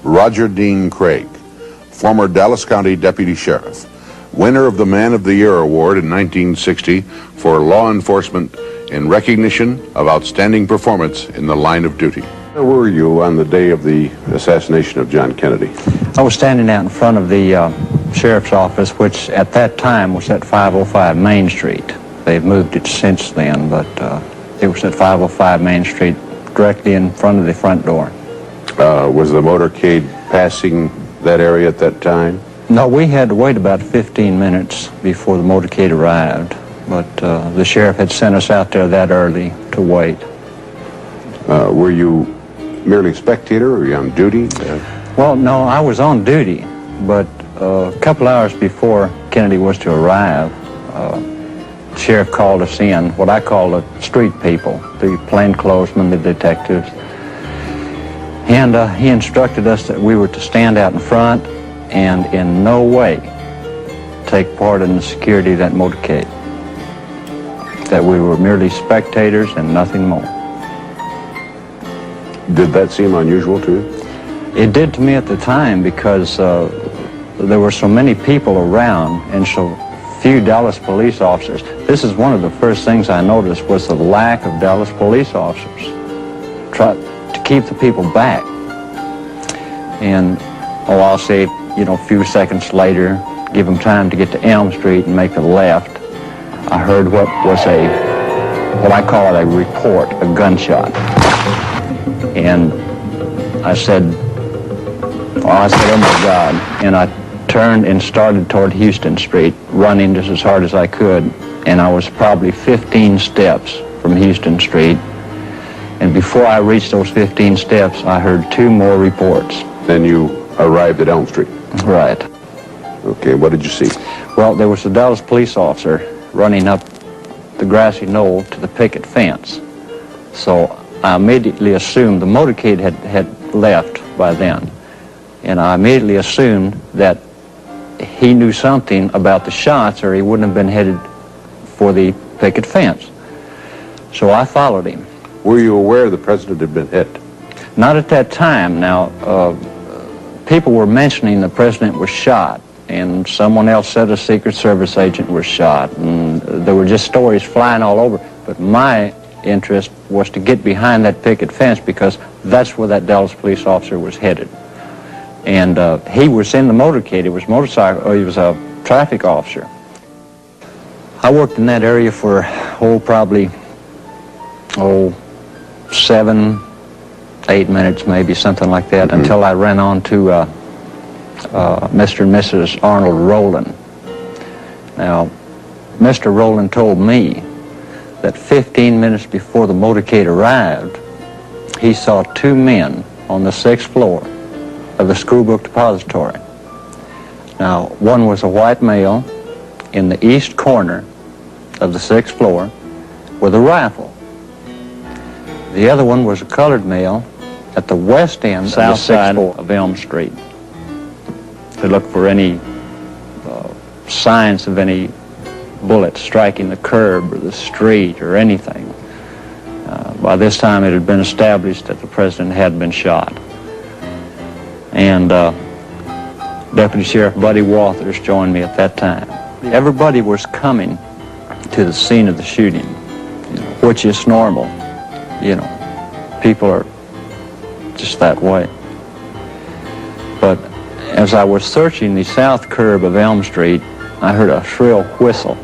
Roger Dean Craig, former Dallas County Deputy Sheriff, winner of the Man of the Year Award in 1960 for law enforcement in recognition of outstanding performance in the line of duty. Where were you on the day of the assassination of John Kennedy? I was standing out in front of the sheriff's office, which at that time was at 505 Main Street. They've moved it since then, but it was at 505 Main Street, directly in front of the front door. Was the motorcade passing that area at that time? No, we had to wait about 15 minutes before the motorcade arrived, but the sheriff had sent us out there that early to wait. Were you merely a spectator, or were you on duty? Well, no, I was on duty, but a couple hours before Kennedy was to arrive, the sheriff called us in, what I call the street people, the plainclothesmen, the detectives, and he instructed us that we were to stand out in front and in no way take part in the security of that motorcade, that we were merely spectators and nothing more. Did that seem unusual to you? It did to me at the time, because there were so many people around and so few Dallas police officers. This is one of the first things I noticed, was the lack of Dallas police officers. Try to keep the people back. And, oh, I'll say, you know, a few seconds later, give them time to get to Elm Street and make a left, I heard what I call a report, a gunshot. And I said, oh my God. And I turned and started toward Houston Street, running just as hard as I could. And I was probably 15 steps from Houston Street. And before I reached those 15 steps, I heard two more reports. Then you arrived at Elm Street? Right. Okay, what did you see? Well, there was a Dallas police officer running up the grassy knoll to the picket fence. So I immediately assumed the motorcade had left by then. And I immediately assumed that he knew something about the shots, or he wouldn't have been headed for the picket fence. So I followed him. Were you aware the president had been hit? Not at that time. Now, people were mentioning the president was shot, and someone else said a Secret Service agent was shot, and there were just stories flying all over. But my interest was to get behind that picket fence, because that's where that Dallas police officer was headed. And he was in the motorcade. He was he was a traffic officer. I worked in that area for, probably 7, 8 minutes, maybe, something like that, until I ran on to Mr. and Mrs. Arnold Rowland. Now, Mr. Rowland told me that 15 minutes before the motorcade arrived, he saw two men on the 6th floor of the school book depository. Now, one was a white male in the east corner of the 6th floor with a rifle. The other one was a colored male at the west end, south side of Elm Street, to look for any signs of any bullet striking the curb or the street or anything. By this time, it had been established that the president had been shot. And Deputy Sheriff Buddy Walters joined me at that time. Everybody was coming to the scene of the shooting, which is normal. You know, people are just that way. But as I was searching the south curb of Elm Street, I heard a shrill whistle.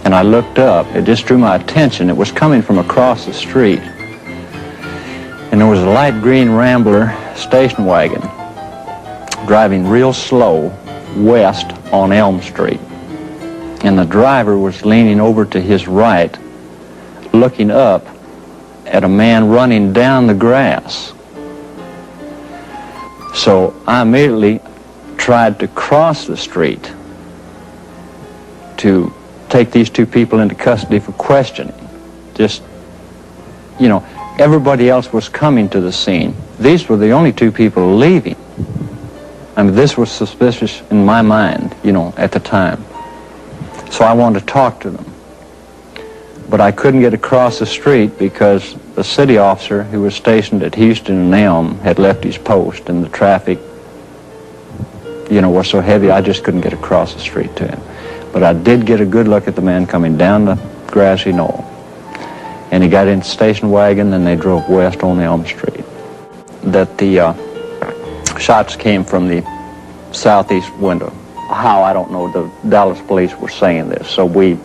And I looked up. It just drew my attention. It was coming from across the street. And there was a light green Rambler station wagon driving real slow west on Elm Street. And the driver was leaning over to his right, looking up at a man running down the grass. So I immediately tried to cross the street to take these two people into custody for questioning. Just, you know, everybody else was coming to the scene. These were the only two people leaving. I mean, this was suspicious in my mind, you know, at the time. So I wanted to talk to them. But I couldn't get across the street because the city officer who was stationed at Houston and Elm had left his post, and the traffic, you know, was so heavy I just couldn't get across the street to him. But I did get a good look at the man coming down the grassy knoll. And he got in the station wagon, and they drove west on Elm Street. That the shots came from the southeast window. How, I don't know. The Dallas police were saying this, so we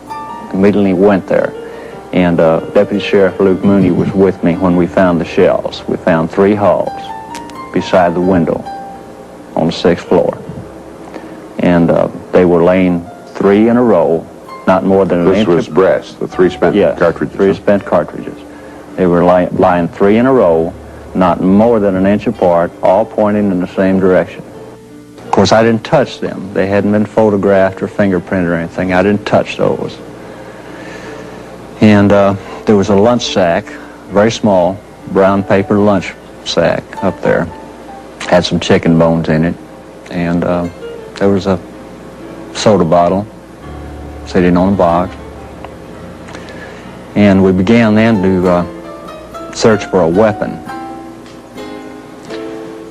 immediately went there. And Deputy Sheriff Luke Mooney was with me when we found the shells. We found 3 hulls beside the window on the 6th floor. And they were laying 3 in a row, not more than an inch. This was brass, the 3 spent cartridges. 3 spent cartridges. They were lying 3 in a row, not more than an inch apart, all pointing in the same direction. Of course, I didn't touch them. They hadn't been photographed or fingerprinted or anything. I didn't touch those. And there was a lunch sack, very small, brown paper lunch sack up there. Had some chicken bones in it. And there was a soda bottle sitting on a box. And we began then to search for a weapon.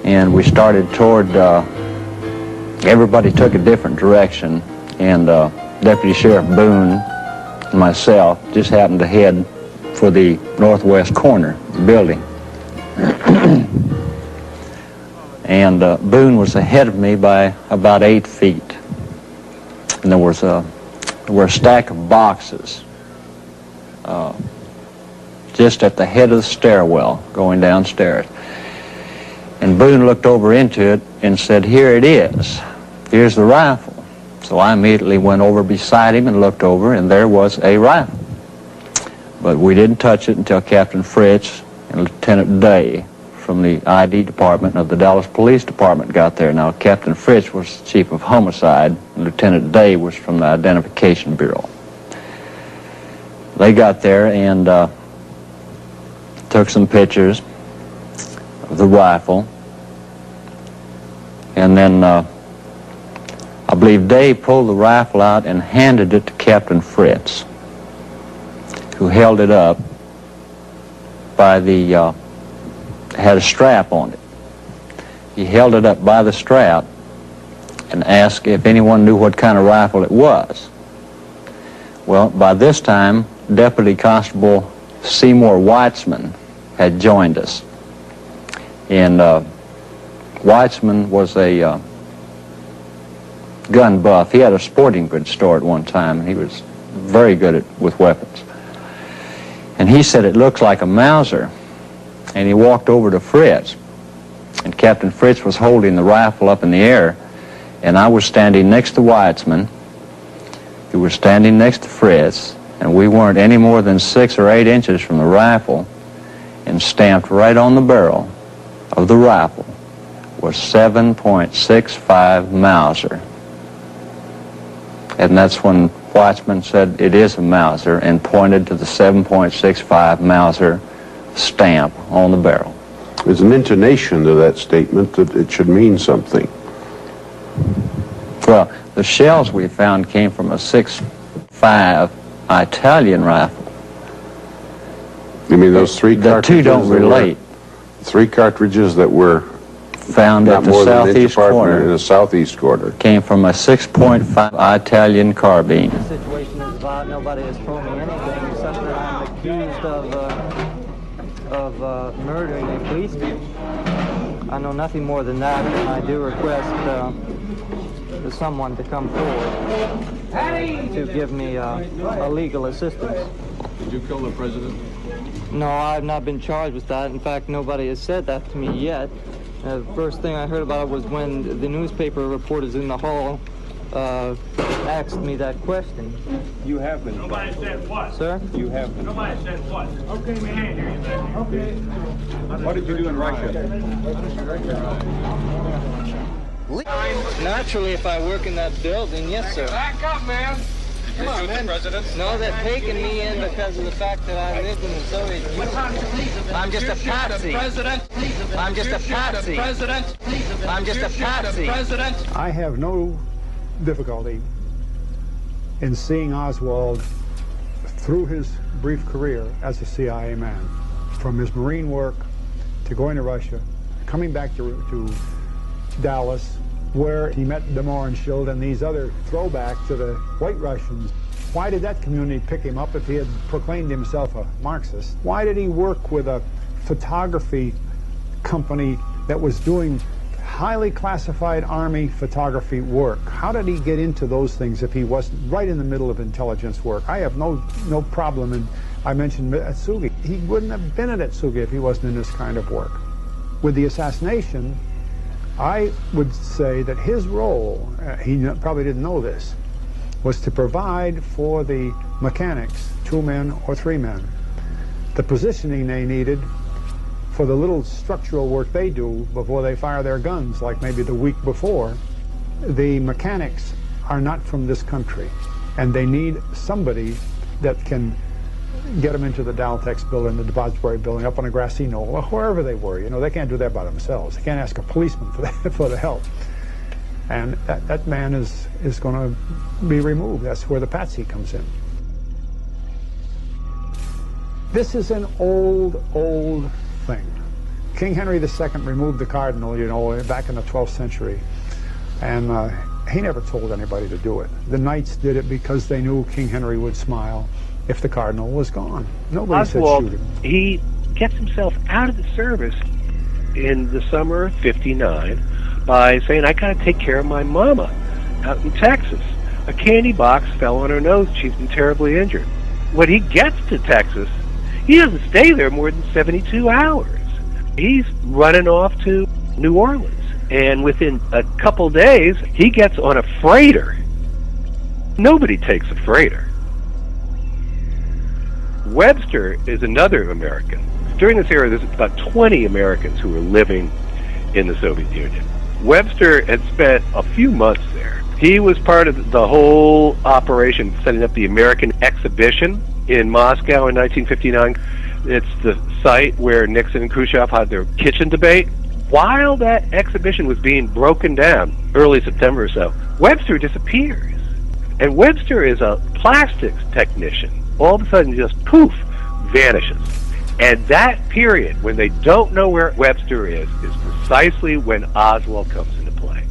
And we started toward, everybody took a different direction, and Deputy Sheriff Boone and myself just happened to head for the northwest corner of the building. And Boone was ahead of me by about 8 feet. And there were a stack of boxes just at the head of the stairwell going downstairs. And Boone looked over into it and said, "Here it is. Here's the rifle." So I immediately went over beside him and looked over, and there was a rifle. But we didn't touch it until Captain Fritz and Lieutenant Day from the ID department of the Dallas Police Department got there. Now, Captain Fritz was chief of homicide, and Lieutenant Day was from the Identification Bureau. They got there and took some pictures of the rifle, and then I believe Dave pulled the rifle out and handed it to Captain Fritz, who held it up by the, had a strap on it. He held it up by the strap and asked if anyone knew what kind of rifle it was. Well, by this time, Deputy Constable Seymour Weitzman had joined us. And Weitzman was a gun buff. He had a sporting goods store at one time, and he was very good with weapons. And he said it looks like a Mauser. And he walked over to Fritz. And Captain Fritz was holding the rifle up in the air, and I was standing next to Weitzman, who was standing next to Fritz, and we weren't any more than 6 or 8 inches from the rifle, and stamped right on the barrel of the rifle was 7.65 Mauser. And that's when Weitzman said it is a Mauser and pointed to the 7.65 Mauser stamp on the barrel. There's an intonation to that statement that it should mean something. Well, the shells we found came from a 6.5 Italian rifle. You mean those 3 cartridges? The two don't relate. 3 cartridges that were found at the southeast corner. In the southeast corner. Came from a 6.5 Italian carbine. The situation is about nobody has told me anything except that I'm accused of murdering a policeman. I know nothing more than that, and I do request someone to come forward to give me a legal assistance. Did you kill the president? No, I've not been charged with that. In fact, nobody has said that to me yet. The first thing I heard about it was when the newspaper reporters in the hall asked me that question. You have been. Nobody said what? Sir? You have been. Nobody said what? Okay, we can't hear you back there. Okay. What did you do in Russia? Naturally, if I work in that building, yes, sir. Back up, man. Did you shoot the president? No, they're taking me in because of the fact that I lived in the Soviet Union. I'm just a patsy. I'm just a patsy. I'm just a patsy. I have no difficulty in seeing Oswald through his brief career as a CIA man. from his Marine work to going to Russia, coming back to Dallas, where he met de Mohrenschildt and these other throwbacks to the White Russians. Why did that community pick him up if he had proclaimed himself a Marxist? Why did he work with a photography company that was doing highly classified Army photography work? How did he get into those things if he wasn't right in the middle of intelligence work? I have no problem, and I mentioned Atsugi. He wouldn't have been at Atsugi if he wasn't in this kind of work. With the assassination, I would say that his role, he probably didn't know this, was to provide for the mechanics, 2 men or 3 men, the positioning they needed for the little structural work they do before they fire their guns, like maybe the week before. The mechanics are not from this country, and they need somebody that can get them into the Daltex building, the depository building, up on a grassy knoll, or wherever they were. You know, they can't do that by themselves. They can't ask a policeman for the help. And that man is going to be removed. That's where the patsy comes in. This is an old thing. King Henry II removed the cardinal, you know, back in the 12th century. And he never told anybody to do it. The knights did it because they knew King Henry would smile if the cardinal was gone. Nobody said shoot him. He gets himself out of the service in the summer of '59 by saying, I gotta take care of my mama out in Texas. A candy box fell on her nose. She's been terribly injured. When he gets to Texas, he doesn't stay there more than 72 hours. He's running off to New Orleans. And within a couple days, he gets on a freighter. Nobody takes a freighter. Webster is another American. During this era, there's about 20 Americans who were living in the Soviet Union. Webster had spent a few months there. He was part of the whole operation setting up the American exhibition in Moscow in 1959. It's the site where Nixon and Khrushchev had their kitchen debate. While that exhibition was being broken down, early September or so, Webster disappears. And Webster is a plastics technician. All of a sudden, just poof, vanishes. And that period, when they don't know where Webster is precisely when Oswald comes into play.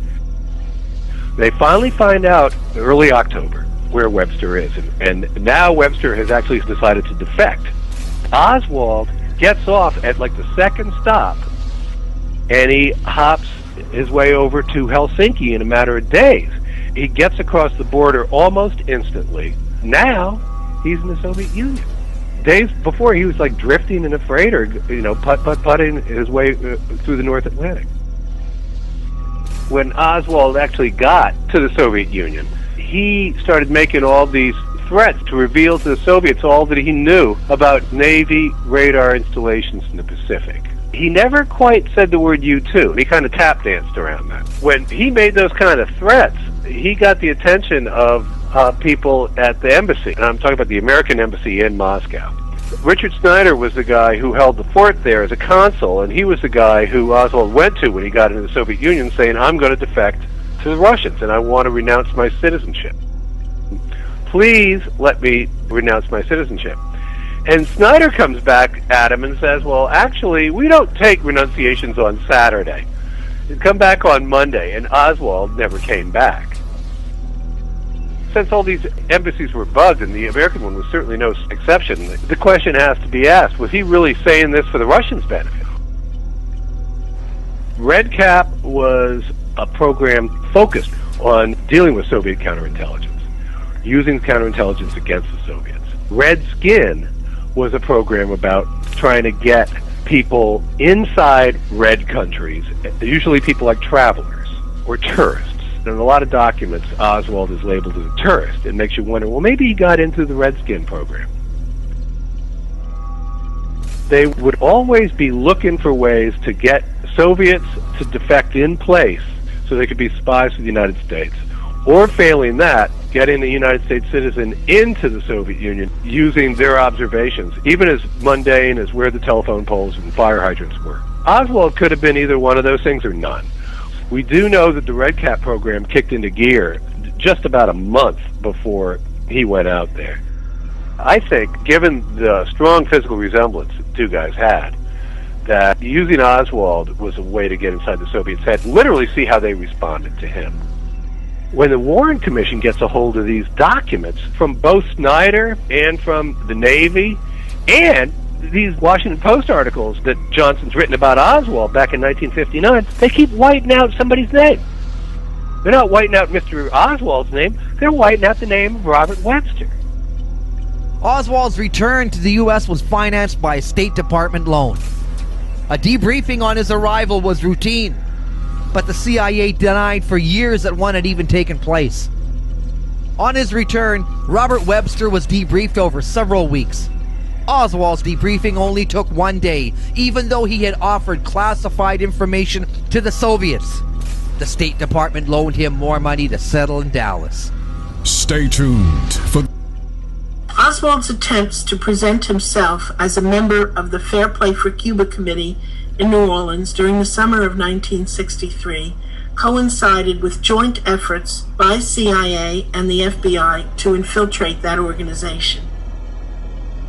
They finally find out early October where Webster is, and now Webster has actually decided to defect. Oswald gets off at like the second stop, and he hops his way over to Helsinki in a matter of days. He gets across the border almost instantly. Now, he's in the Soviet Union. Days before, he was like drifting in a freighter, you know, putting his way through the North Atlantic. When Oswald actually got to the Soviet Union, he started making all these threats to reveal to the Soviets all that he knew about Navy radar installations in the Pacific. He never quite said the word U-2. He kind of tap danced around that. When he made those kind of threats, he got the attention of people at the embassy, and I'm talking about the American embassy in Moscow. Richard Snyder was the guy who held the fort there as a consul, and he was the guy who Oswald went to when he got into the Soviet Union, saying, I'm going to defect to the Russians, and I want to renounce my citizenship. Please let me renounce my citizenship. And Snyder comes back at him and says, well, actually, we don't take renunciations on Saturday. Come back on Monday, and Oswald never came back. Since all these embassies were bugged, and the American one was certainly no exception, the question has to be asked, was he really saying this for the Russians' benefit? Red Cap was a program focused on dealing with Soviet counterintelligence, using counterintelligence against the Soviets. Red Skin was a program about trying to get people inside red countries, usually people like travelers or tourists. In a lot of documents, Oswald is labeled as a tourist. It makes you wonder, well, maybe he got into the Redskin program. They would always be looking for ways to get Soviets to defect in place so they could be spies for the United States. Or failing that, getting a United States citizen into the Soviet Union using their observations, even as mundane as where the telephone poles and fire hydrants were. Oswald could have been either one of those things or none. We do know that the Red Cap program kicked into gear just about a month before he went out there. I think, given the strong physical resemblance the two guys had, that using Oswald was a way to get inside the Soviets' head, literally see how they responded to him. When the Warren Commission gets a hold of these documents from both Snyder and from the Navy, and these Washington Post articles that Johnson's written about Oswald back in 1959, they keep whiting out somebody's name. They're not whiting out Mr. Oswald's name, they're whiting out the name of Robert Webster. Oswald's return to the U.S. was financed by a State Department loan. A debriefing on his arrival was routine, but the CIA denied for years that one had even taken place. On his return, Robert Webster was debriefed over several weeks. Oswald's debriefing only took 1 day, even though he had offered classified information to the Soviets. The State Department loaned him more money to settle in Dallas. Stay tuned for Oswald's attempts to present himself as a member of the Fair Play for Cuba Committee in New Orleans during the summer of 1963 coincided with joint efforts by CIA and the FBI to infiltrate that organization.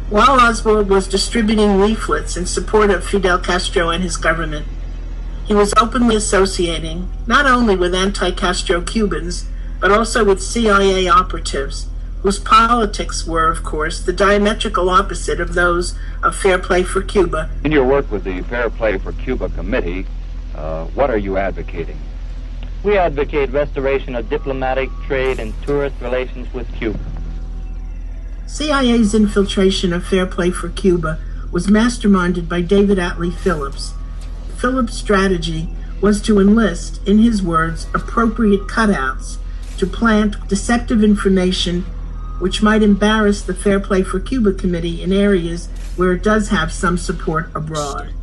While Oswald was distributing leaflets in support of Fidel Castro and his government, he was openly associating not only with anti-Castro Cubans, but also with CIA operatives, whose politics were, of course, the diametrical opposite of those of Fair Play for Cuba. In your work with the Fair Play for Cuba Committee, what are you advocating? We advocate restoration of diplomatic, trade, and tourist relations with Cuba. CIA's infiltration of Fair Play for Cuba was masterminded by David Atlee Phillips. Phillips' strategy was to enlist, in his words, appropriate cutouts to plant deceptive information which might embarrass the Fair Play for Cuba Committee in areas where it does have some support abroad.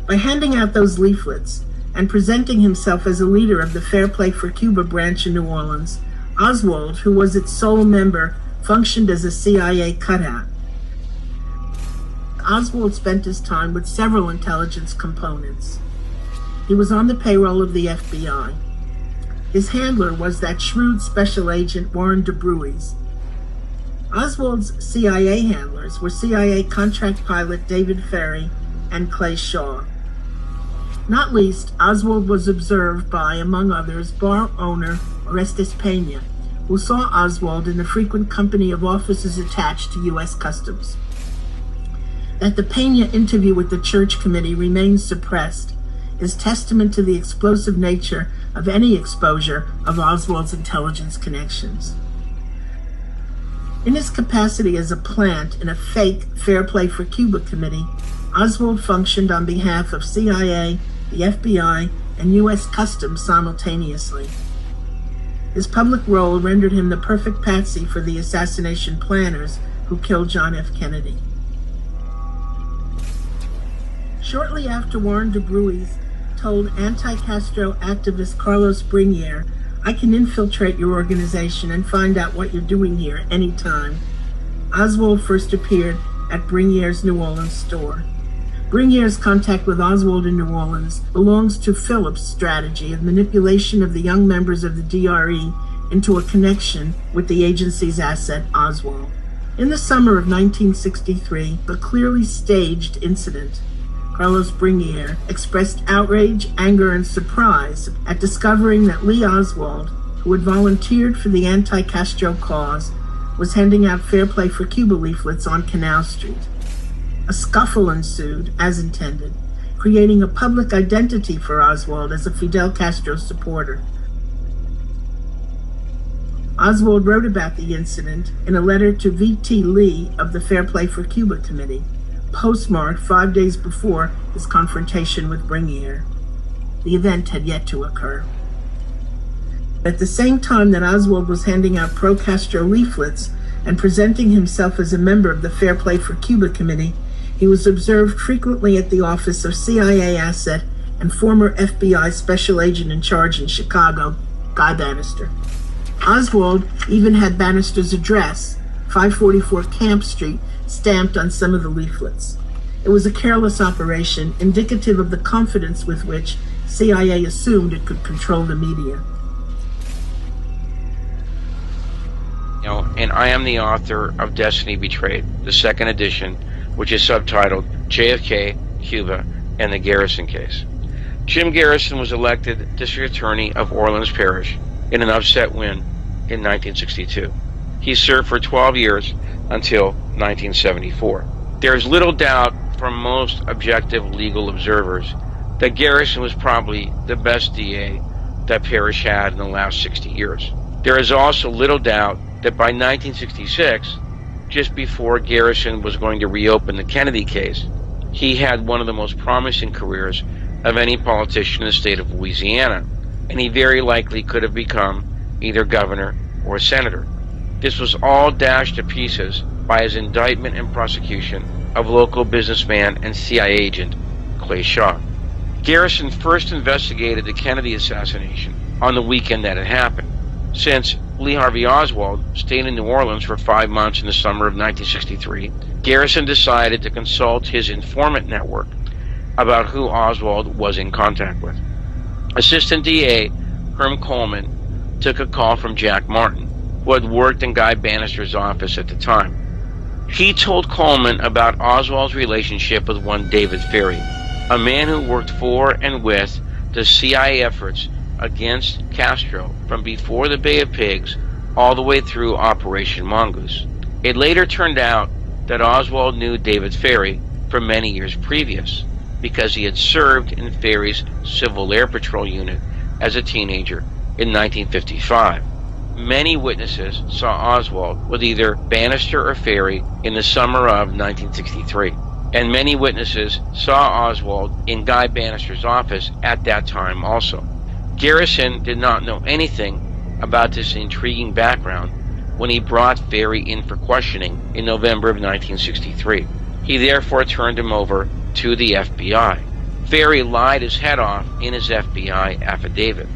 By handing out those leaflets and presenting himself as a leader of the Fair Play for Cuba branch in New Orleans, Oswald, who was its sole member, functioned as a CIA cutout. Oswald spent his time with several intelligence components. He was on the payroll of the FBI. His handler was that shrewd special agent Warren DeBruys. Oswald's CIA handlers were CIA contract pilot David Ferry and Clay Shaw. Not least, Oswald was observed by, among others, bar owner Orestes Pena, who saw Oswald in the frequent company of officers attached to U.S. Customs. That the Pena interview with the Church Committee remains suppressed is testament to the explosive nature of any exposure of Oswald's intelligence connections. In his capacity as a plant in a fake Fair Play for Cuba committee, Oswald functioned on behalf of CIA, the FBI, and U.S. Customs simultaneously. His public role rendered him the perfect patsy for the assassination planners who killed John F. Kennedy. Shortly after Warren DeBruys told anti-Castro activist Carlos Brinier, "I can infiltrate your organization and find out what you're doing here anytime," Oswald first appeared at Brinier's New Orleans store. Brinier's contact with Oswald in New Orleans belongs to Phillips' strategy of manipulation of the young members of the DRE into a connection with the agency's asset, Oswald. In the summer of 1963, a clearly staged incident, Carlos Brinier expressed outrage, anger, and surprise at discovering that Lee Oswald, who had volunteered for the anti-Castro cause, was handing out Fair Play for Cuba leaflets on Canal Street. A scuffle ensued, as intended, creating a public identity for Oswald as a Fidel Castro supporter. Oswald wrote about the incident in a letter to V.T. Lee of the Fair Play for Cuba Committee, postmarked 5 days before his confrontation with Brinier. The event had yet to occur. At the same time that Oswald was handing out pro-Castro leaflets and presenting himself as a member of the Fair Play for Cuba Committee, he was observed frequently at the office of CIA asset and former FBI special agent in charge in Chicago, Guy Bannister. Oswald even had Bannister's address, 544 Camp Street, stamped on some of the leaflets. It was a careless operation, indicative of the confidence with which CIA assumed it could control the media. You know, and I am the author of Destiny Betrayed, the second edition, which is subtitled JFK, Cuba, and the Garrison Case. Jim Garrison was elected District Attorney of Orleans Parish in an upset win in 1962. He served for 12 years until 1974. There is little doubt from most objective legal observers that Garrison was probably the best DA that Parish had in the last 60 years. There is also little doubt that by 1966, just before Garrison was going to reopen the Kennedy case, he had one of the most promising careers of any politician in the state of Louisiana, and he very likely could have become either governor or senator. This was all dashed to pieces by his indictment and prosecution of local businessman and CIA agent Clay Shaw. Garrison first investigated the Kennedy assassination on the weekend that it happened. Since Lee Harvey Oswald stayed in New Orleans for 5 months in the summer of 1963, Garrison decided to consult his informant network about who Oswald was in contact with. Assistant DA Herm Coleman took a call from Jack Martin, who had worked in Guy Bannister's office at the time. He told Coleman about Oswald's relationship with one David Ferry, a man who worked for and with the CIA efforts against Castro from before the Bay of Pigs all the way through Operation Mongoose. It later turned out that Oswald knew David Ferry for many years previous because he had served in Ferry's Civil Air Patrol unit as a teenager in 1955. Many witnesses saw Oswald with either Bannister or Ferry in the summer of 1963. And many witnesses saw Oswald in Guy Bannister's office at that time also. Garrison did not know anything about this intriguing background when he brought Ferry in for questioning in November of 1963. He therefore turned him over to the FBI. Ferry lied his head off in his FBI affidavit.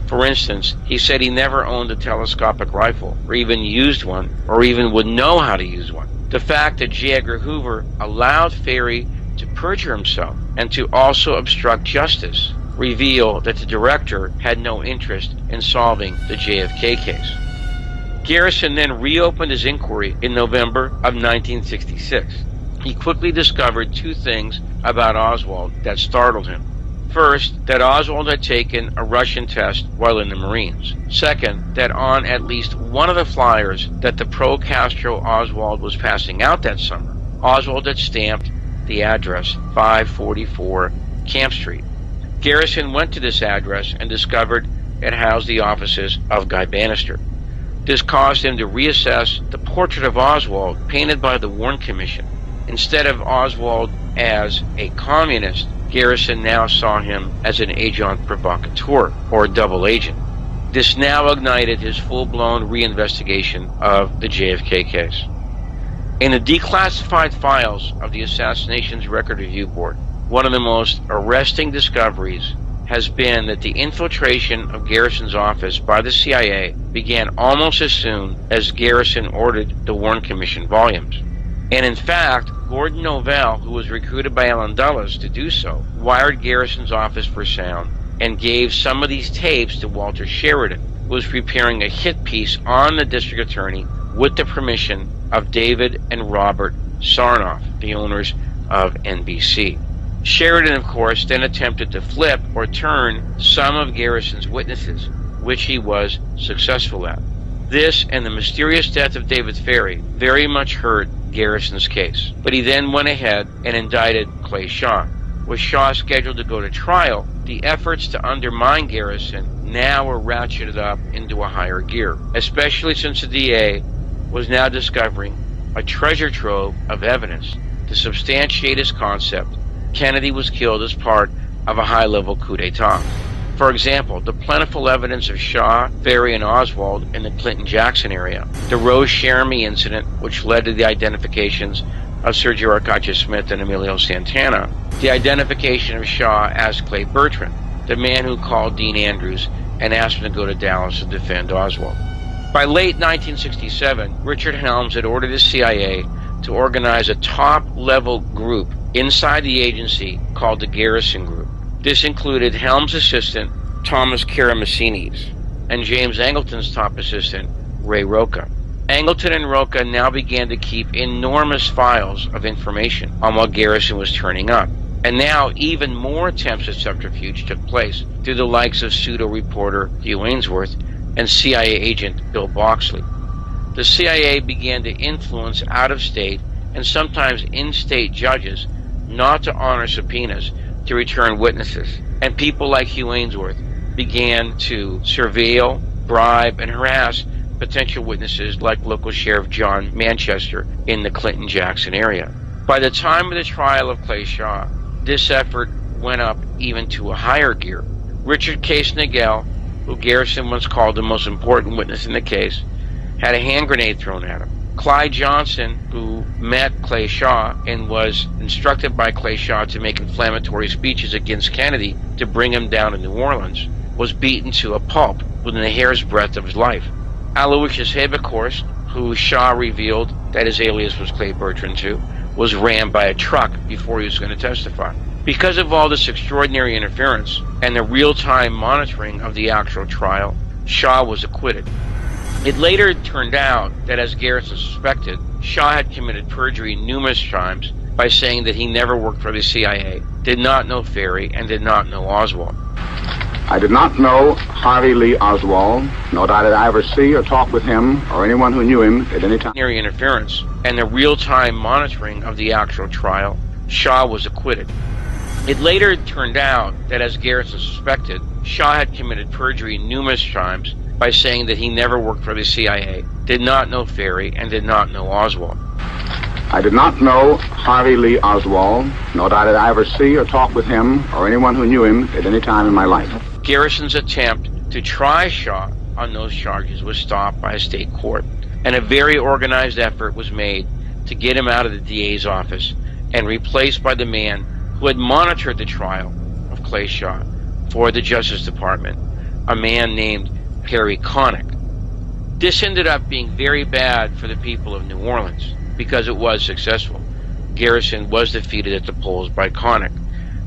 For instance, he said he never owned a telescopic rifle, or even used one, or even would know how to use one. The fact that J. Edgar Hoover allowed Ferry to perjure himself and to also obstruct justice reveal that the director had no interest in solving the JFK case. Garrison then reopened his inquiry in November of 1966. He quickly discovered two things about Oswald that startled him. First, that Oswald had taken a Russian test while in the Marines. Second, that on at least one of the flyers that the pro-Castro Oswald was passing out that summer, Oswald had stamped the address 544 Camp Street. Garrison went to this address and discovered it housed the offices of Guy Bannister. This caused him to reassess the portrait of Oswald painted by the Warren Commission. Instead of Oswald as a communist, Garrison now saw him as an agent provocateur, or a double agent. This now ignited his full-blown reinvestigation of the JFK case. In the declassified files of the Assassinations Record Review Board, one of the most arresting discoveries has been that the infiltration of Garrison's office by the CIA began almost as soon as Garrison ordered the Warren Commission volumes. And in fact, Gordon Novell, who was recruited by Allen Dulles to do so, wired Garrison's office for sound and gave some of these tapes to Walter Sheridan, who was preparing a hit piece on the district attorney with the permission of David and Robert Sarnoff, the owners of NBC. Sheridan, of course, then attempted to flip or turn some of Garrison's witnesses, which he was successful at. This and the mysterious death of David Ferry very much hurt Garrison's case, but he then went ahead and indicted Clay Shaw. With Shaw scheduled to go to trial, the efforts to undermine Garrison now were ratcheted up into a higher gear, especially since the DA was now discovering a treasure trove of evidence to substantiate his concept Kennedy was killed as part of a high-level coup d'etat. For example, the plentiful evidence of Shaw, Ferry, and Oswald in the Clinton-Jackson area, the Rose Cherami incident, which led to the identifications of Sergio Arcacha-Smith and Emilio Santana, the identification of Shaw as Clay Bertrand, the man who called Dean Andrews and asked him to go to Dallas to defend Oswald. By late 1967, Richard Helms had ordered the CIA to organize a top-level group inside the agency called the Garrison Group. This included Helms' assistant, Thomas Karamessinis, and James Angleton's top assistant, Ray Roca. Angleton and Roca now began to keep enormous files of information on what Garrison was turning up. And now even more attempts at subterfuge took place through the likes of pseudo-reporter Hugh Ainsworth and CIA agent Bill Boxley. The CIA began to influence out-of-state and sometimes in-state judges not to honor subpoenas to return witnesses. And people like Hugh Ainsworth began to surveil, bribe, and harass potential witnesses like local Sheriff John Manchester in the Clinton-Jackson area. By the time of the trial of Clay Shaw, this effort went up even to a higher gear. Richard K. Snigell, who Garrison once called the most important witness in the case, had a hand grenade thrown at him. Clyde Johnson, who met Clay Shaw and was instructed by Clay Shaw to make inflammatory speeches against Kennedy to bring him down to New Orleans, was beaten to a pulp within a hair's breadth of his life. Aloysius Habekorst, who Shaw revealed that his alias was Clay Bertrand too, was rammed by a truck before he was going to testify. Because of all this extraordinary interference and the real-time monitoring of the actual trial, Shaw was acquitted. It later turned out that, as Garrison suspected, Shaw had committed perjury numerous times by saying that he never worked for the CIA, did not know Ferry, and did not know Oswald. I did not know Harvey Lee Oswald, nor did I ever see or talk with him or anyone who knew him at any time. Interference and the real-time monitoring of the actual trial, Shaw was acquitted. It later turned out that, as Garrison suspected, Shaw had committed perjury numerous times by saying that he never worked for the CIA, did not know Ferry, and did not know Oswald. I did not know Harvey Lee Oswald, nor did I ever see or talk with him or anyone who knew him at any time in my life. Garrison's attempt to try Shaw on those charges was stopped by a state court, and a very organized effort was made to get him out of the DA's office and replaced by the man who had monitored the trial of Clay Shaw for the Justice Department, a man named Harry Connick. This ended up being very bad for the people of New Orleans because it was successful. Garrison was defeated at the polls by Connick,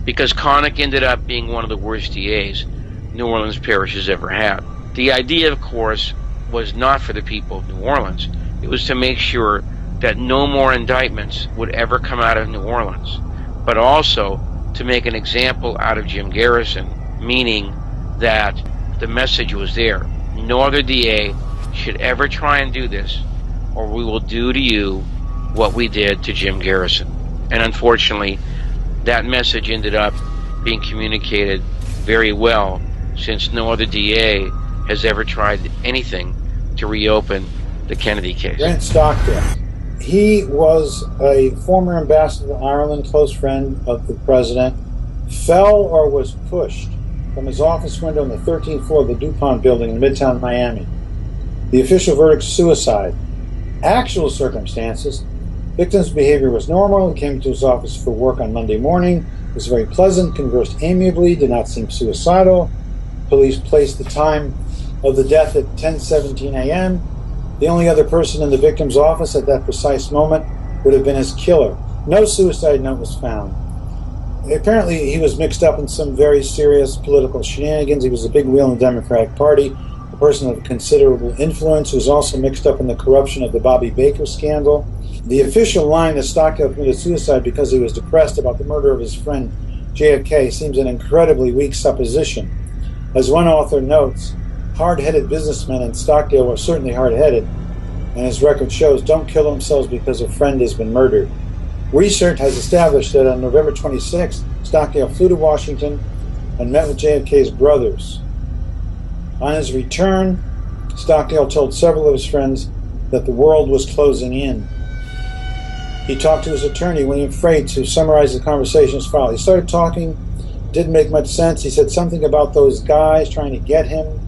because Connick ended up being one of the worst DAs New Orleans Parish has ever had. The idea, of course, was not for the people of New Orleans. It was to make sure that no more indictments would ever come out of New Orleans, but also to make an example out of Jim Garrison, meaning that the message was there. No other DA should ever try and do this, or we will do to you what we did to Jim Garrison. And unfortunately, that message ended up being communicated very well, since no other DA has ever tried anything to reopen the Kennedy case. Grant Stockdale. He was a former ambassador to Ireland, close friend of the president, fell or was pushed from his office window on the 13th floor of the DuPont building in Midtown Miami. The official verdict, suicide. Actual circumstances, victim's behavior was normal. He came to his office for work on Monday morning, was very pleasant, conversed amiably, did not seem suicidal. Police placed the time of the death at 10:17 a.m. The only other person in the victim's office at that precise moment would have been his killer. No suicide note was found. Apparently, he was mixed up in some very serious political shenanigans. He was a big wheel in the Democratic Party, a person of considerable influence who was also mixed up in the corruption of the Bobby Baker scandal. The official line that Stockdale committed suicide because he was depressed about the murder of his friend JFK seems an incredibly weak supposition. As one author notes, hard-headed businessmen, and Stockdale were certainly hard-headed, and his record shows, don't kill themselves because a friend has been murdered. Research has established that on November 26th, Stockdale flew to Washington and met with JFK's brothers. On his return, Stockdale told several of his friends that the world was closing in. He talked to his attorney, William Freight, to summarize the conversation as follows. He started talking, didn't make much sense. He said something about those guys trying to get him,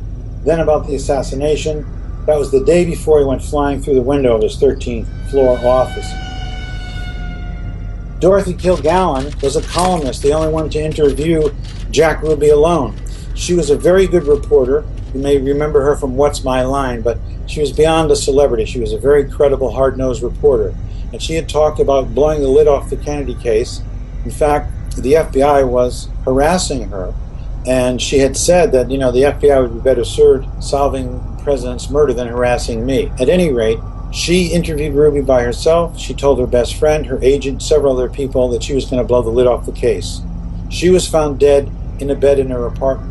then about the assassination. That was the day before he went flying through the window of his 13th floor office. Dorothy Kilgallen was a columnist, the only one to interview Jack Ruby alone. She was a very good reporter. You may remember her from What's My Line, but she was beyond a celebrity. She was a very credible, hard-nosed reporter. And she had talked about blowing the lid off the Kennedy case. In fact, the FBI was harassing her, and she had said that, the FBI would be better served solving the president's murder than harassing me. At any rate, She interviewed Ruby by herself. She told her best friend, her agent, several other people that she was going to blow the lid off the case. She was found dead in a bed in her apartment.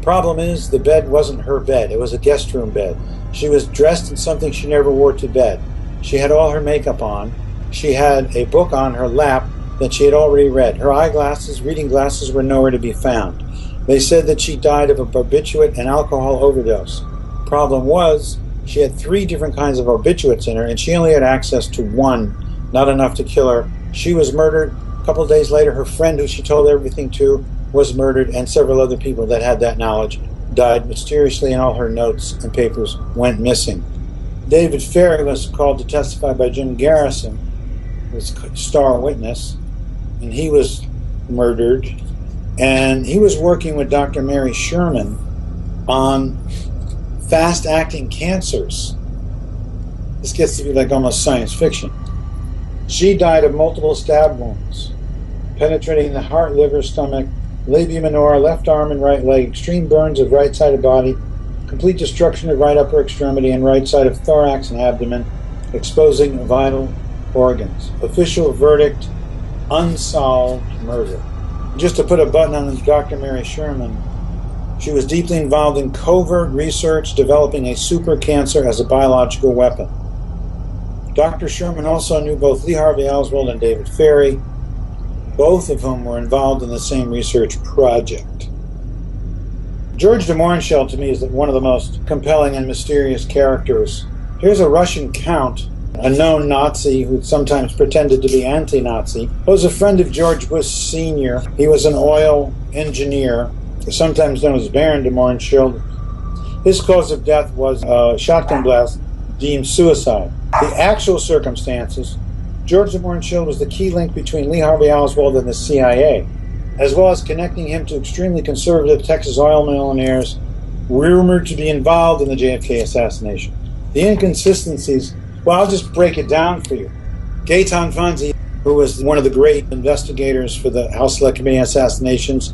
Problem is, the bed wasn't her bed. It was a guest room bed. She was dressed in something she never wore to bed. She had all her makeup on. She had a book on her lap that she had already read. Her eyeglasses, reading glasses, were nowhere to be found. They said that she died of a barbiturate and alcohol overdose. Problem was, she had 3 different kinds of barbiturates in her, and she only had access to 1, not enough to kill her. She was murdered. A couple of days later, her friend, who she told everything to, was murdered, and several other people that had that knowledge died mysteriously, and all her notes and papers went missing. David Ferry was called to testify by Jim Garrison, his star witness, and he was murdered. And he was working with Dr. Mary Sherman on fast-acting cancers. This gets to be like almost science fiction. She died of multiple stab wounds, penetrating the heart, liver, stomach, labia minora, left arm and right leg, extreme burns of right side of body, complete destruction of right upper extremity and right side of thorax and abdomen, exposing vital organs. Official verdict, unsolved murder. Just to put a button on Dr. Mary Sherman, she was deeply involved in covert research developing a super cancer as a biological weapon. Dr. Sherman also knew both Lee Harvey Oswald and David Ferry, both of whom were involved in the same research project. George de Mohrenschildt, to me, is one of the most compelling and mysterious characters. Here's a Russian count, a known Nazi who sometimes pretended to be anti-Nazi, was a friend of George Bush Sr. He was an oil engineer, sometimes known as Baron de Mohrenschildt. His cause of death was a shotgun blast deemed suicide. The actual circumstances, George de Mohrenschildt was the key link between Lee Harvey Oswald and the CIA, as well as connecting him to extremely conservative Texas oil millionaires rumored to be involved in the JFK assassination. The inconsistencies, well, I'll just break it down for you. Gaetan Fonzi, who was one of the great investigators for the House Select Committee assassinations,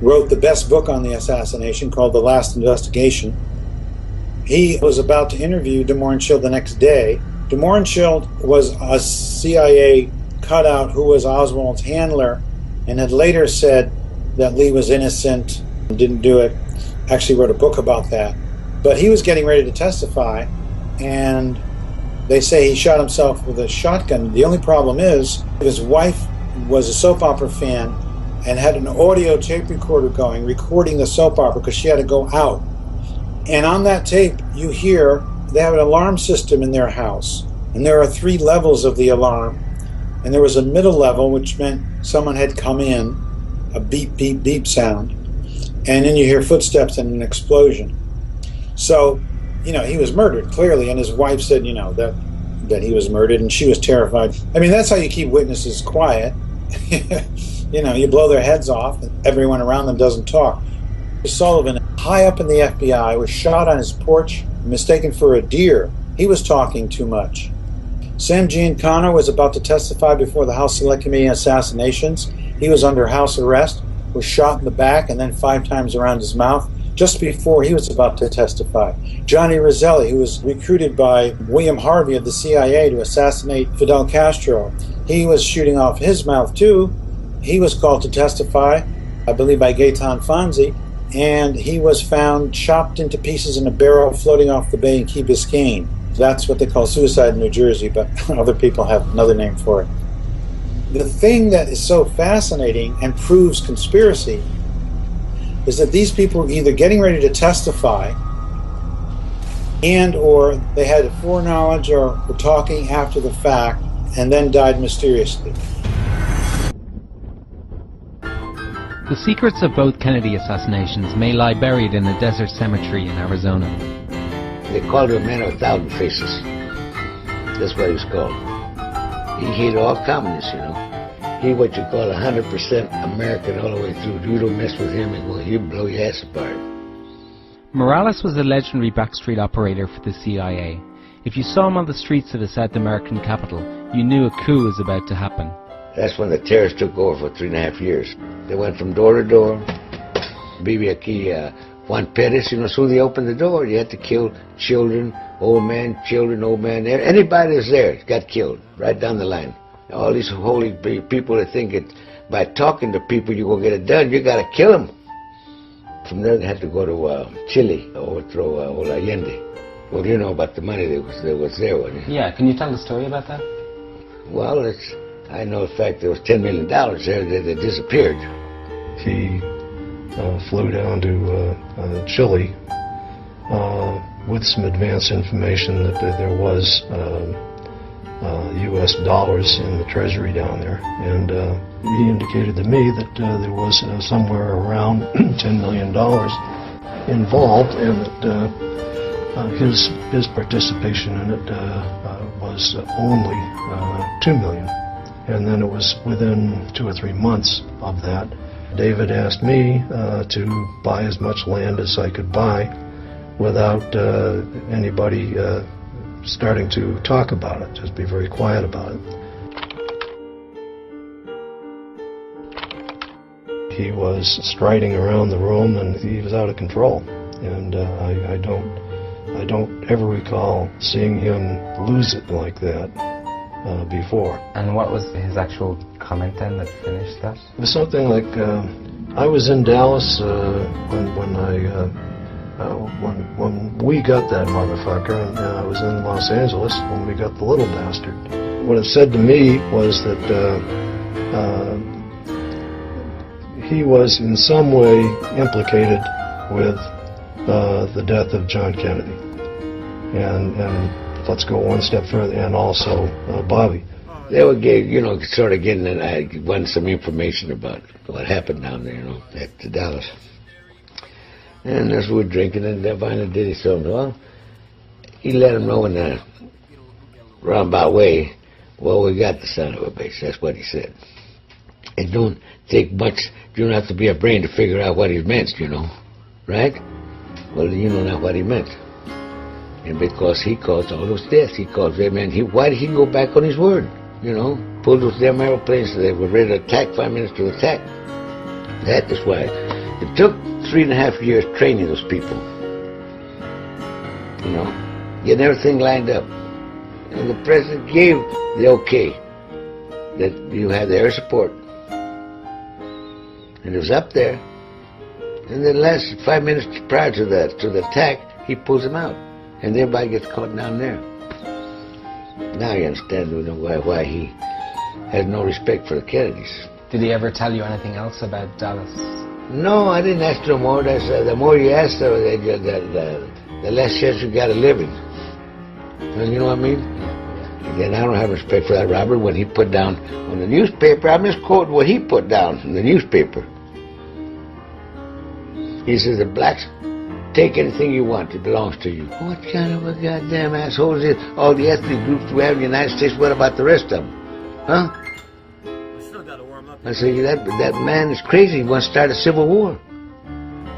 wrote the best book on the assassination called The Last Investigation. He was about to interview de Mohrenschildt the next day. De Mohrenschildt was a CIA cutout who was Oswald's handler and had later said that Lee was innocent and didn't do it. Actually wrote a book about that. But he was getting ready to testify, and they say he shot himself with a shotgun. The only problem is his wife was a soap opera fan and had an audio tape recorder going, recording the soap opera because she had to go out. And on that tape, you hear they have an alarm system in their house, and there are 3 levels of the alarm, and there was a middle level, which meant someone had come in, a beep, beep, beep sound, and then you hear footsteps and an explosion. So, you know, he was murdered, clearly, and his wife said, you know, that he was murdered, and she was terrified. I mean, that's how you keep witnesses quiet. You know, you blow their heads off, and everyone around them doesn't talk. Sullivan, high up in the FBI, was shot on his porch, mistaken for a deer. He was talking too much. Sam Giancana was about to testify before the House Select Committee on assassinations. He was under house arrest, was shot in the back and then 5 times around his mouth just before he was about to testify. Johnny Roselli, who was recruited by William Harvey of the CIA to assassinate Fidel Castro, he was shooting off his mouth too. He was called to testify, I believe by Gaetan Fonzi, and he was found chopped into pieces in a barrel floating off the bay in Key Biscayne. That's what they call suicide in New Jersey, but other people have another name for it. The thing that is so fascinating and proves conspiracy is that these people were either getting ready to testify and or they had foreknowledge or were talking after the fact and then died mysteriously. The secrets of both Kennedy assassinations may lie buried in a desert cemetery in Arizona. They called him a man of 1,000 faces. That's what he was called. He hated all communists, you know. He what you call 100% American all the way through. You don't mess with him and well, he'll blow your ass apart. Morales was a legendary backstreet operator for the CIA. If you saw him on the streets of the South American capital, you knew a coup was about to happen. That's when the terrorists took over for 3.5 years. They went from door to door. Vive aquí, Juan Perez, you know, so they opened the door. You had to kill children, old man, anybody that's there got killed, right down the line. All these holy people that think that by talking to people you're going to get it done, you got to kill them. From there they had to go to Chile, overthrow Allende. Well, you know about the money that was there, wasn't you? Yeah, can you tell the story about that? Well, I know the fact there was $10 million there that disappeared. He flew down to Chile with some advance information that there was U.S. dollars in the treasury down there, and he indicated to me that there was somewhere around $10 million involved, and that his participation in it was only $2 million. And then it was within 2 or 3 months of that, David asked me to buy as much land as I could buy without anybody starting to talk about it, just be very quiet about it. He was striding around the room and he was out of control, and I don't ever recall seeing him lose it like that before. And what was his actual comment then that finished that? It was something like, I was in Dallas when we got that motherfucker, and I was in Los Angeles when we got the little bastard. What it said to me was that he was in some way implicated with the death of John Kennedy. And let's go one step further, and also Bobby. They were sort of getting, and I wanted some information about what happened down there, at Dallas. And as we were drinking, and finally did his something. Well, he let him know in a roundabout way, well, we got the son of a bitch. That's what he said. It don't take much. You don't have to be a brain to figure out what he meant, right? Well, you know not what he meant. And because he caused all those deaths, he caused them, and why did he go back on his word? Pulled those damn airplanes, they were ready to attack, 5 minutes to attack. That is why. It took 3.5 years training those people. Getting everything lined up. And the president gave the okay that you have the air support. And it was up there. And then last 5 minutes prior to the attack, he pulls them out. And everybody gets caught down there. Now you understand why he has no respect for the Kennedys. Did he ever tell you anything else about Dallas? No, I didn't ask no more. The more you ask, the less chance you got of living. You know what I mean? And then I don't have respect for that Robert when he put down on the newspaper. I'm just quoting what he put down in the newspaper. He says the blacks take anything you want, it belongs to you. What kind of a goddamn asshole is this? All the ethnic groups we have in the United States, what about the rest of them? Huh? I say, that man is crazy. He wants to start a civil war.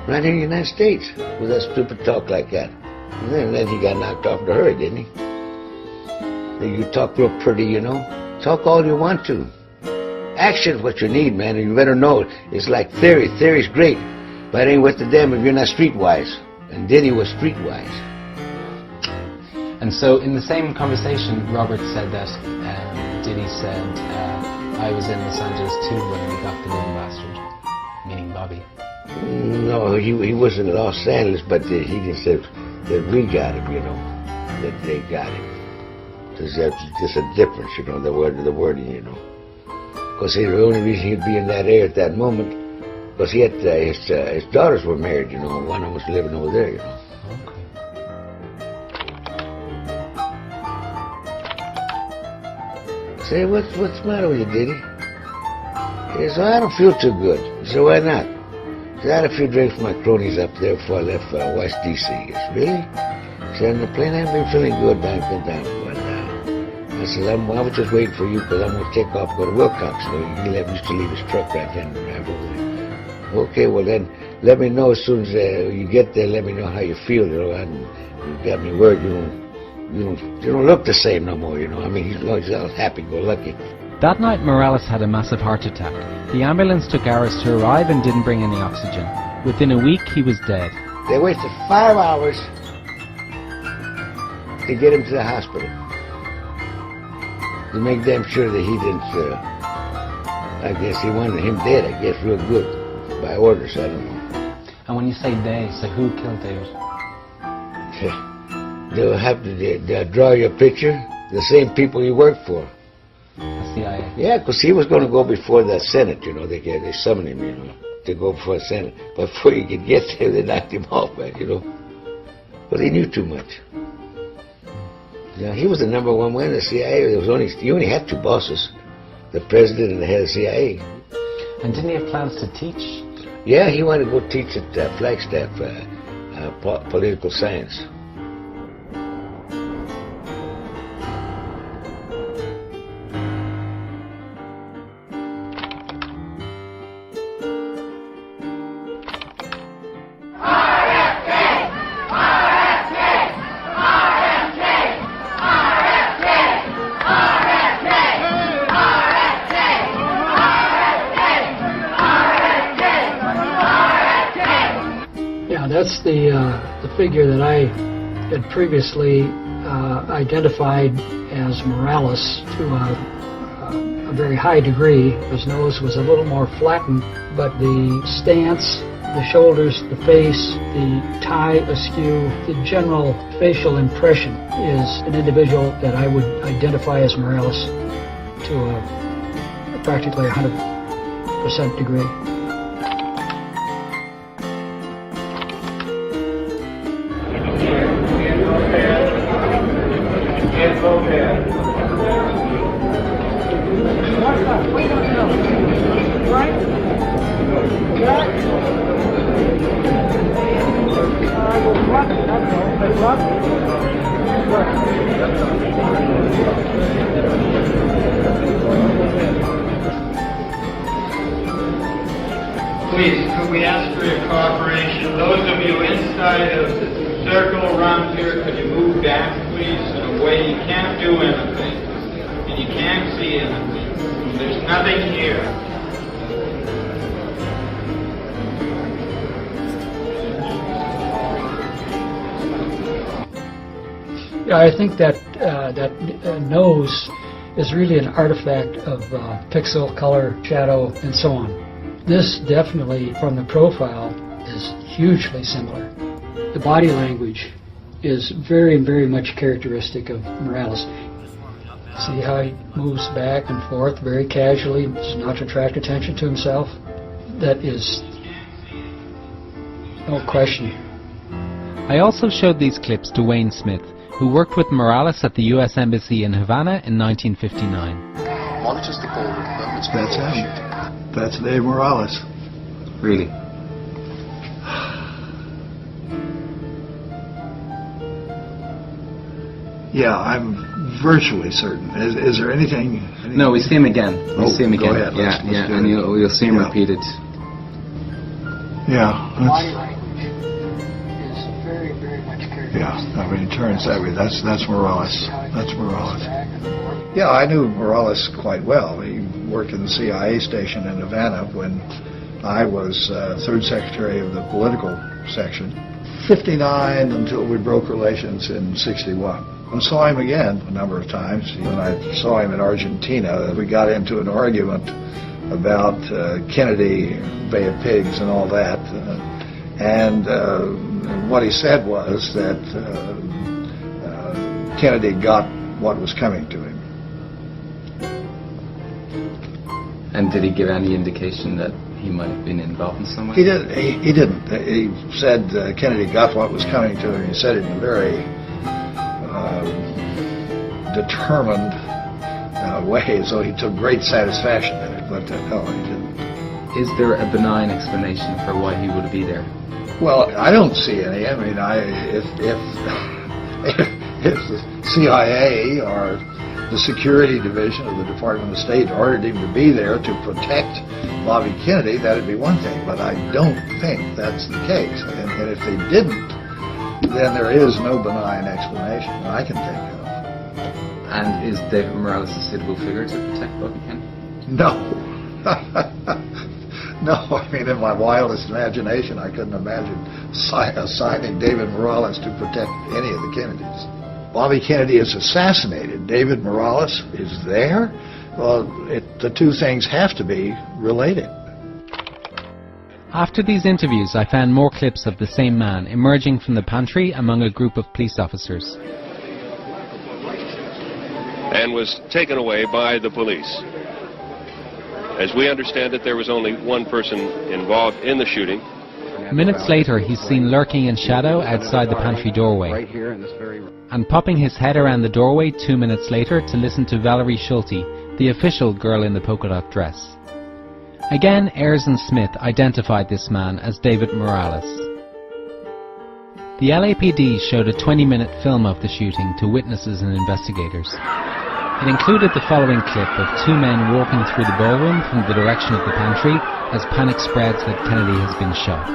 Right here in the United States. With that stupid talk like that. And then he got knocked off the hurry, didn't he? You talk real pretty, Talk all you want to. Action's what you need, man, and you better know it. It's like theory. Theory's great. But it ain't worth the damn if you're not streetwise. And Diddy was streetwise. And so in the same conversation, Robert said that Diddy said, I was in Los Angeles too when we got the little bastard, meaning Bobby. No, he wasn't in Los Angeles, but he just said that we got him, that they got him. There's just a difference, the wording, Because the only reason he'd be in that area at that moment, because he had his daughters were married, one of them was living over there, Okay. Say, what's the matter with you, Diddy? He said, I don't feel too good. He said, why not? He said, I had a few drinks with my cronies up there before I left West D.C. He said, really? He said, on the plane, I haven't been feeling good down. I said, I was just waiting for you because I'm going to take off and go to Wilcox. So he used to leave his truck right then and drive over there. Okay, well then, let me know as soon as you get there, let me know how you feel, and you got me worried, you don't look the same no more, I mean, he's all happy-go-lucky. That night, Morales had a massive heart attack. The ambulance took hours to arrive and didn't bring any oxygen. Within a week, he was dead. They wasted 5 hours to get him to the hospital. To make damn sure that he didn't, I guess he wanted him dead, I guess, real good. By orders, I don't know. And when you say they, so who killed David? They'll have to draw you a picture. The same people he worked for. The CIA? Yeah, because he was going to go before the Senate, you know. They summoned him, you know, to go before the Senate. But before he could get there, they knocked him off, man, you know. But he knew too much. Yeah, he was the number one man in the CIA. You only had two bosses, the president and the head of the CIA. And didn't he have plans to teach? Yeah, he wanted to go teach at Flagstaff, political science. That's the figure that I had previously identified as Morales to a very high degree. His nose was a little more flattened, but the stance, the shoulders, the face, the tie askew, the general facial impression is an individual that I would identify as Morales to a practically 100% degree. Please, could we ask for your cooperation? Those of you inside of the circle around here, could you move back, please, in a way you can't do anything, and you can't see anything. There's nothing here. Yeah, I think that nose is really an artifact of pixel, color, shadow, and so on. This definitely, from the profile, is hugely similar. The body language is very, very much characteristic of Morales. See how he moves back and forth very casually, does not attract attention to himself? That is no question. I also showed these clips to Wayne Smith, who worked with Morales at the U.S. Embassy in Havana in 1959. Monitors the ball with them. That's him. That's Dave Morales. Really? Yeah, I'm virtually certain. Is there anything? No, we see him again. We see him again. Go ahead. Let's and you'll see him repeated. Yeah. Body language is very, very much characteristic. Yeah, I mean, it turns that way. That's Morales. That's Morales. Yeah, I knew Morales quite well. He worked in the CIA station in Havana when I was third secretary of the political section. 59 until we broke relations in 61. I saw him again a number of times. When I saw him in Argentina, we got into an argument about Kennedy, Bay of Pigs, and all that. And what he said was that Kennedy got what was coming to him. And did he give any indication that he might have been involved in some way? He didn't. He said Kennedy got what was coming to him. He said it in a very determined way, so he took great satisfaction in it, but no, he didn't. Is there a benign explanation for why he would be there? Well, I don't see any. I mean, if the CIA or the security division of the Department of State ordered him to be there to protect Bobby Kennedy, that'd be one thing, but I don't think that's the case. And if they didn't, then there is no benign explanation that I can think of. And is David Morales a suitable figure to protect Bobby Kennedy? No. No, I mean, in my wildest imagination, I couldn't imagine assigning David Morales to protect any of the Kennedys. Bobby Kennedy is assassinated. David Morales is there? Well, the two things have to be related. After these interviews, I found more clips of the same man emerging from the pantry among a group of police officers. And was taken away by the police. As we understand it, there was only one person involved in the shooting. Minutes later, he's seen lurking in shadow outside the pantry doorway, and popping his head around the doorway 2 minutes later to listen to Valerie Schulte, the official girl in the polka dot dress. Again, Ayers and Smith identified this man as David Morales. The LAPD showed a 20-minute film of the shooting to witnesses and investigators. It included the following clip of two men walking through the ballroom from the direction of the pantry as panic spreads that Kennedy has been shot.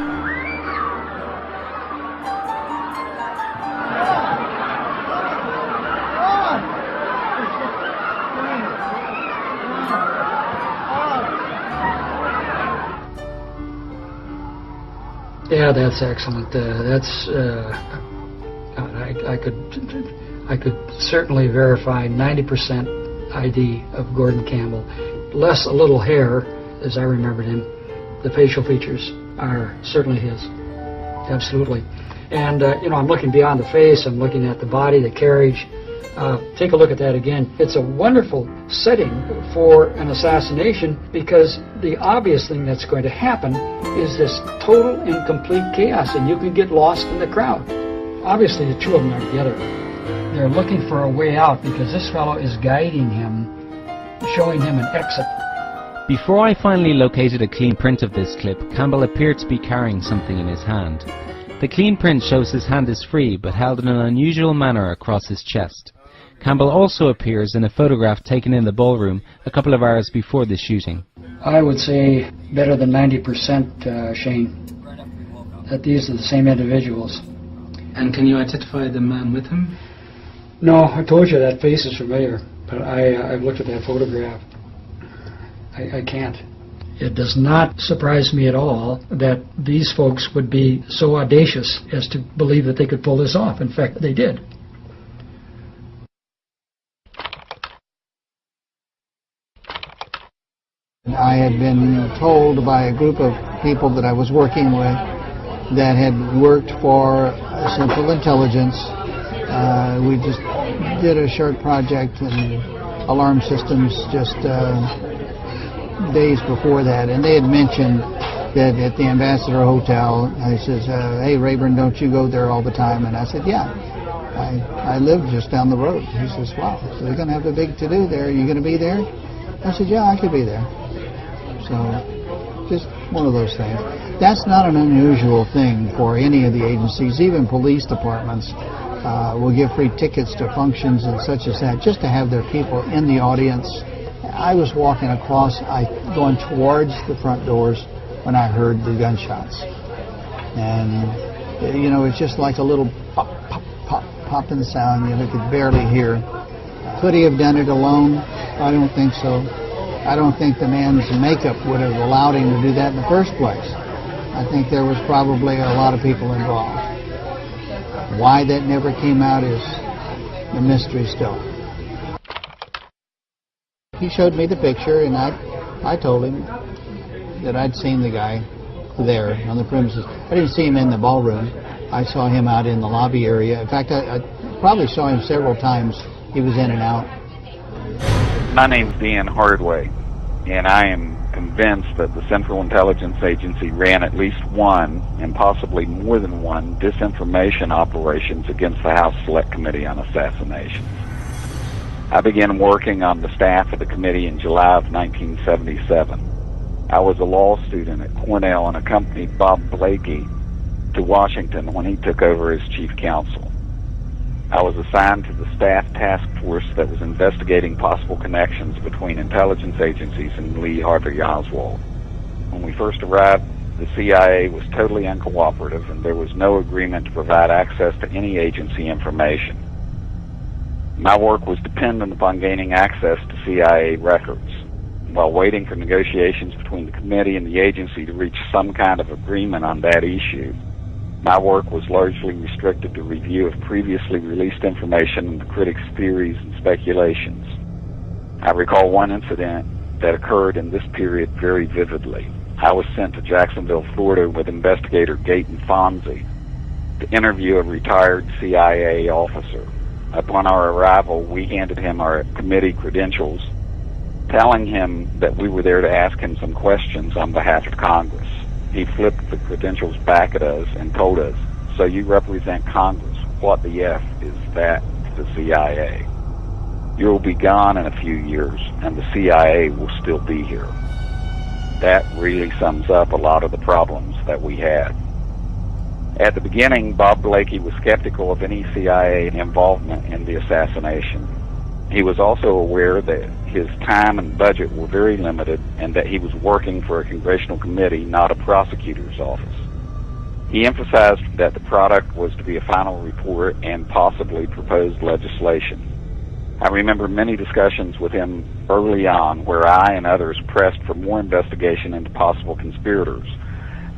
Yeah, that's excellent. I could certainly verify 90% ID of Gordon Campbell. Less a little hair, as I remembered him. The facial features are certainly his. Absolutely. And, I'm looking beyond the face. I'm looking at the body, the carriage. Take a look at that again. It's a wonderful setting for an assassination because the obvious thing that's going to happen is this total and complete chaos, and you can get lost in the crowd. Obviously, the two of them are together. They're looking for a way out because this fellow is guiding him, showing him an exit. Before I finally located a clean print of this clip, Campbell appeared to be carrying something in his hand. The clean print shows his hand is free, but held in an unusual manner across his chest. Campbell also appears in a photograph taken in the ballroom a couple of hours before the shooting. I would say better than 90%, Shane, that these are the same individuals. And can you identify the man with him? No, I told you that face is familiar, but I've looked at that photograph. I can't. It does not surprise me at all that these folks would be so audacious as to believe that they could pull this off. In fact, they did. I had been told by a group of people that I was working with that had worked for Central Intelligence. We just did a short project in alarm systems just days before that, and they had mentioned that at the Ambassador Hotel, I says, hey Rayburn, don't you go there all the time? And I said, yeah, I live just down the road. He says, wow, so they're going to have a big to-do there. Are you going to be there? I said, yeah, I could be there. So just one of those things. That's not an unusual thing for any of the agencies. Even police departments will give free tickets to functions and such as that just to have their people in the audience. I was walking across, going towards the front doors when I heard the gunshots. And, it's just like a little pop, pop, pop, popping sound. You could barely hear. Could he have done it alone? I don't think so. I don't think the man's makeup would have allowed him to do that in the first place. I think there was probably a lot of people involved. Why that never came out is a mystery still. He showed me the picture, and I told him that I'd seen the guy there on the premises. I didn't see him in the ballroom. I saw him out in the lobby area. In fact, I probably saw him several times. He was in and out. My name's Dan Hardway, and I am convinced that the Central Intelligence Agency ran at least one, and possibly more than one, disinformation operations against the House Select Committee on Assassinations. I began working on the staff of the committee in July of 1977. I was a law student at Cornell and accompanied Bob Blakey to Washington when he took over as chief counsel. I was assigned to the staff task force that was investigating possible connections between intelligence agencies and Lee Harvey Oswald. When we first arrived, the CIA was totally uncooperative, and there was no agreement to provide access to any agency information. My work was dependent upon gaining access to CIA records. while waiting for negotiations between the committee and the agency to reach some kind of agreement on that issue. My work was largely restricted to review of previously released information and the critics' theories and speculations. I recall one incident that occurred in this period very vividly. I was sent to Jacksonville, Florida with investigator Gaten Fonzie to interview a retired CIA officer. Upon our arrival, we handed him our committee credentials, telling him that we were there to ask him some questions on behalf of Congress. He flipped the credentials back at us and told us, "So you represent Congress. What the F is that to the CIA? You'll be gone in a few years, and the CIA will still be here." That really sums up a lot of the problems that we had. At the beginning, Bob Blakey was skeptical of any CIA involvement in the assassination. He was also aware that his time and budget were very limited and that he was working for a congressional committee, not a prosecutor's office. He emphasized that the product was to be a final report and possibly proposed legislation. I remember many discussions with him early on where I and others pressed for more investigation into possible conspirators.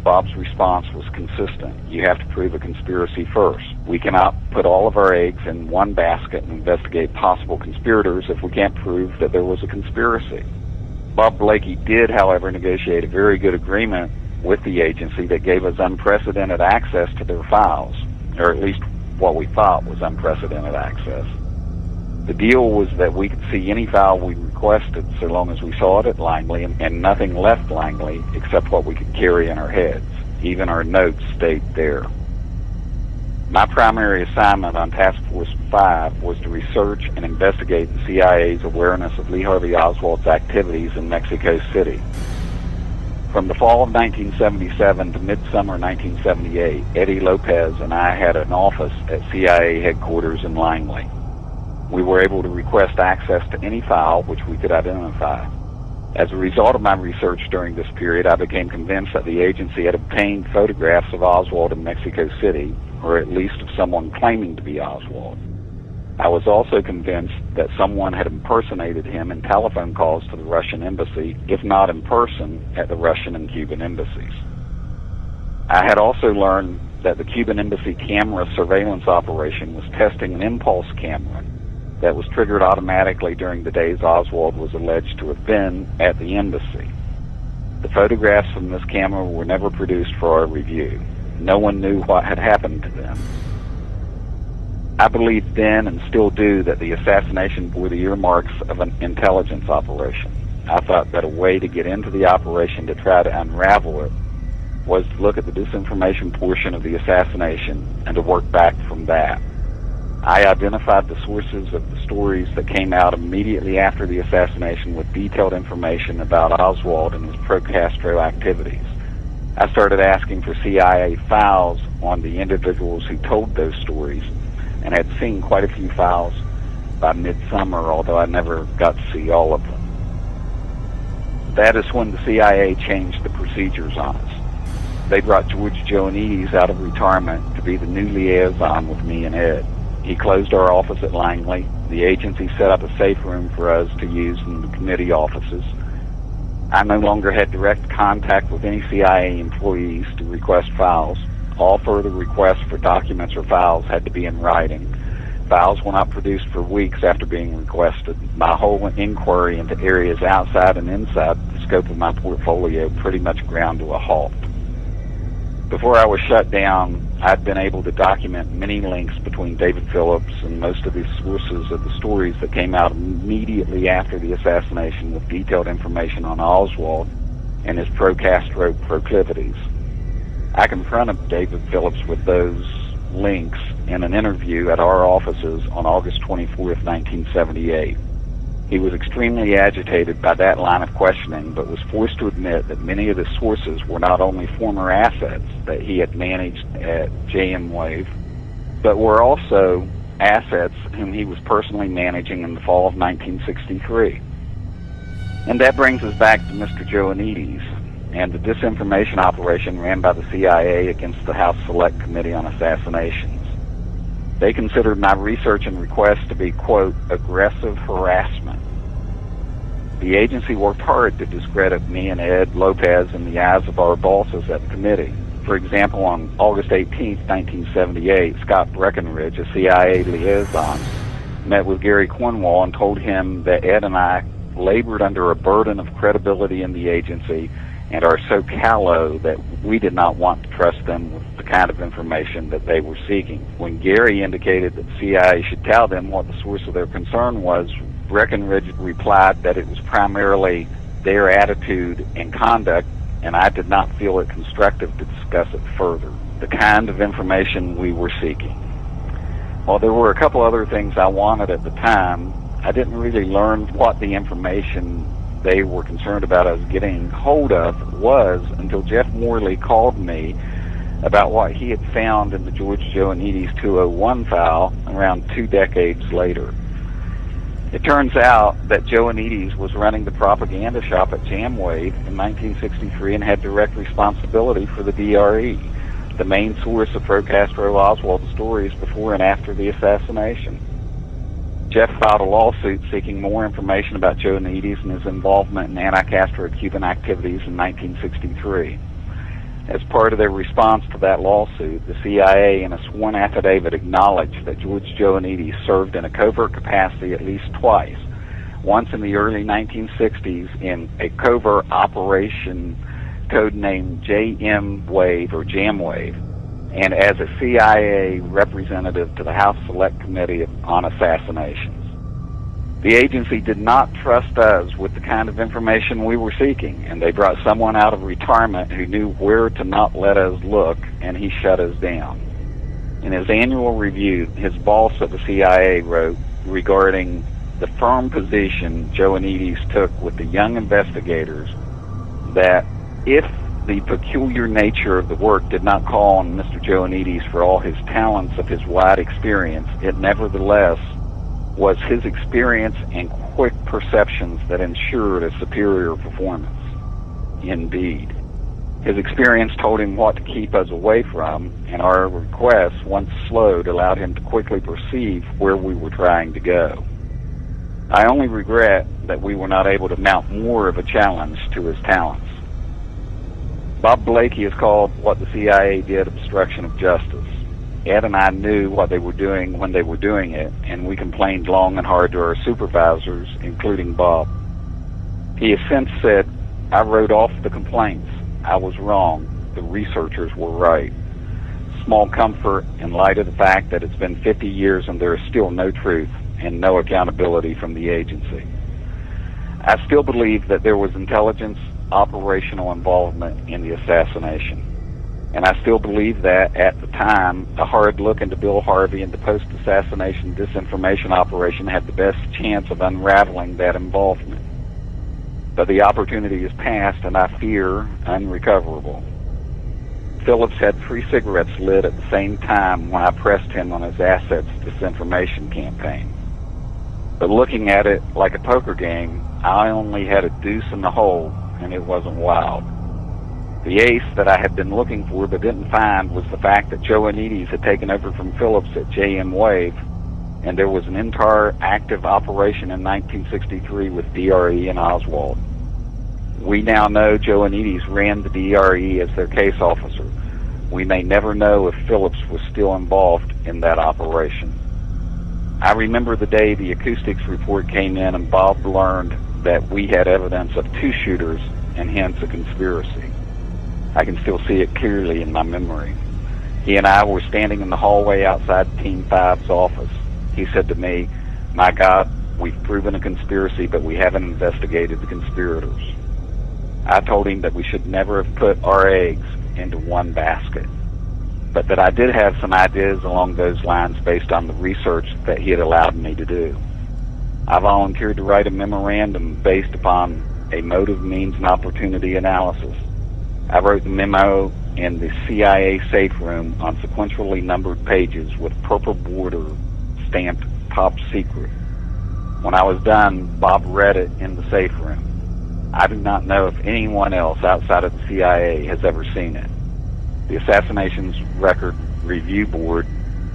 Bob's response was consistent. You have to prove a conspiracy first. We cannot put all of our eggs in one basket and investigate possible conspirators if we can't prove that there was a conspiracy. Bob Blakey did, however, negotiate a very good agreement with the agency that gave us unprecedented access to their files, or at least what we thought was unprecedented access. The deal was that we could see any file we requested so long as we saw it at Langley, and nothing left Langley except what we could carry in our heads. Even our notes stayed there. My primary assignment on Task Force 5 was to research and investigate the CIA's awareness of Lee Harvey Oswald's activities in Mexico City. From the fall of 1977 to midsummer 1978, Eddie Lopez and I had an office at CIA headquarters in Langley. We were able to request access to any file which we could identify. As a result of my research during this period, I became convinced that the agency had obtained photographs of Oswald in Mexico City, or at least of someone claiming to be Oswald. I was also convinced that someone had impersonated him in telephone calls to the Russian embassy, if not in person, at the Russian and Cuban embassies. I had also learned that the Cuban embassy camera surveillance operation was testing an impulse camera that was triggered automatically during the days Oswald was alleged to have been at the embassy. The photographs from this camera were never produced for our review. No one knew what had happened to them. I believed then and still do that the assassination bore the earmarks of an intelligence operation. I thought that a way to get into the operation to try to unravel it was to look at the disinformation portion of the assassination and to work back from that. I identified the sources of the stories that came out immediately after the assassination with detailed information about Oswald and his pro-Castro activities. I started asking for CIA files on the individuals who told those stories and had seen quite a few files by midsummer, although I never got to see all of them. That is when the CIA changed the procedures on us. They brought George Joannides out of retirement to be the new liaison with me and Ed. He closed our office at Langley. The agency set up a safe room for us to use in the committee offices. I no longer had direct contact with any CIA employees to request files. All further requests for documents or files had to be in writing. Files were not produced for weeks after being requested. My whole inquiry into areas outside and inside the scope of my portfolio pretty much ground to a halt. Before I was shut down, I'd been able to document many links between David Phillips and most of the sources of the stories that came out immediately after the assassination with detailed information on Oswald and his pro-Castro proclivities. I confronted David Phillips with those links in an interview at our offices on August 24th, 1978. He was extremely agitated by that line of questioning, but was forced to admit that many of the sources were not only former assets that he had managed at JM Wave, but were also assets whom he was personally managing in the fall of 1963. And that brings us back to Mr. Joannides and the disinformation operation ran by the CIA against the House Select Committee on Assassinations. They considered my research and requests to be, quote, aggressive harassment. The agency worked hard to discredit me and Ed Lopez in the eyes of our bosses at the committee. For example, on August 18, 1978, Scott Breckenridge, a CIA liaison, met with Gary Cornwall and told him that Ed and I labored under a burden of credibility in the agency and are so callow that we did not want to trust them with the kind of information that they were seeking. When Gary indicated that the CIA should tell them what the source of their concern was, Breckenridge replied that it was primarily their attitude and conduct, and I did not feel it constructive to discuss it further, the kind of information we were seeking. While there were a couple other things I wanted at the time, I didn't really learn what the information they were concerned about us getting hold of was until Jeff Morley called me about what he had found in the George Joannides 201 file around 2 decades later. It turns out that Joannides was running the propaganda shop at Jamwave in 1963 and had direct responsibility for the DRE, the main source of pro-Castro Oswald stories before and after the assassination. Jeff filed a lawsuit seeking more information about Joannides and his involvement in anti-Castro Cuban activities in 1963. As part of their response to that lawsuit, the CIA in a sworn affidavit acknowledged that George Joannides served in a covert capacity at least twice, once in the early 1960s in a covert operation codenamed Jamwave, and as a CIA representative to the House Select Committee on Assassinations. The agency did not trust us with the kind of information we were seeking, and they brought someone out of retirement who knew where to not let us look, and he shut us down. In his annual review, his boss at the CIA wrote regarding the firm position Joannides took with the young investigators that if the peculiar nature of the work did not call on Mr. Joannides for all his talents of his wide experience, it nevertheless was his experience and quick perceptions that ensured a superior performance. Indeed, his experience told him what to keep us away from, and our requests, once slowed, allowed him to quickly perceive where we were trying to go. I only regret that we were not able to mount more of a challenge to his talents. Bob Blakey has called what the CIA did obstruction of justice. Ed and I knew what they were doing when they were doing it, and we complained long and hard to our supervisors, including Bob. He has since said, I wrote off the complaints. I was wrong. The researchers were right. Small comfort in light of the fact that it's been 50 years and there is still no truth and no accountability from the agency. I still believe that there was intelligence, operational involvement in the assassination. And I still believe that, at the time, a hard look into Bill Harvey and the post-assassination disinformation operation had the best chance of unraveling that involvement. But the opportunity is past, and I fear unrecoverable. Phillips had 3 cigarettes lit at the same time when I pressed him on his assets disinformation campaign. But looking at it like a poker game, I only had a deuce in the hole, and it wasn't wild. The ace that I had been looking for but didn't find was the fact that Joannides had taken over from Phillips at Jamwave, and there was an entire active operation in 1963 with DRE and Oswald. We now know Joannides ran the DRE as their case officer. We may never know if Phillips was still involved in that operation. I remember the day the acoustics report came in and Bob learned that we had evidence of 2 shooters and hence a conspiracy. I can still see it clearly in my memory. He and I were standing in the hallway outside Team 5's office. He said to me, my God, we've proven a conspiracy, but we haven't investigated the conspirators. I told him that we should never have put our eggs into one basket, but that I did have some ideas along those lines based on the research that he had allowed me to do. I volunteered to write a memorandum based upon a motive, means, and opportunity analysis. I wrote the memo in the CIA safe room on sequentially numbered pages with purple border stamped top secret. When I was done, Bob read it in the safe room. I do not know if anyone else outside of the CIA has ever seen it. The Assassinations Record Review Board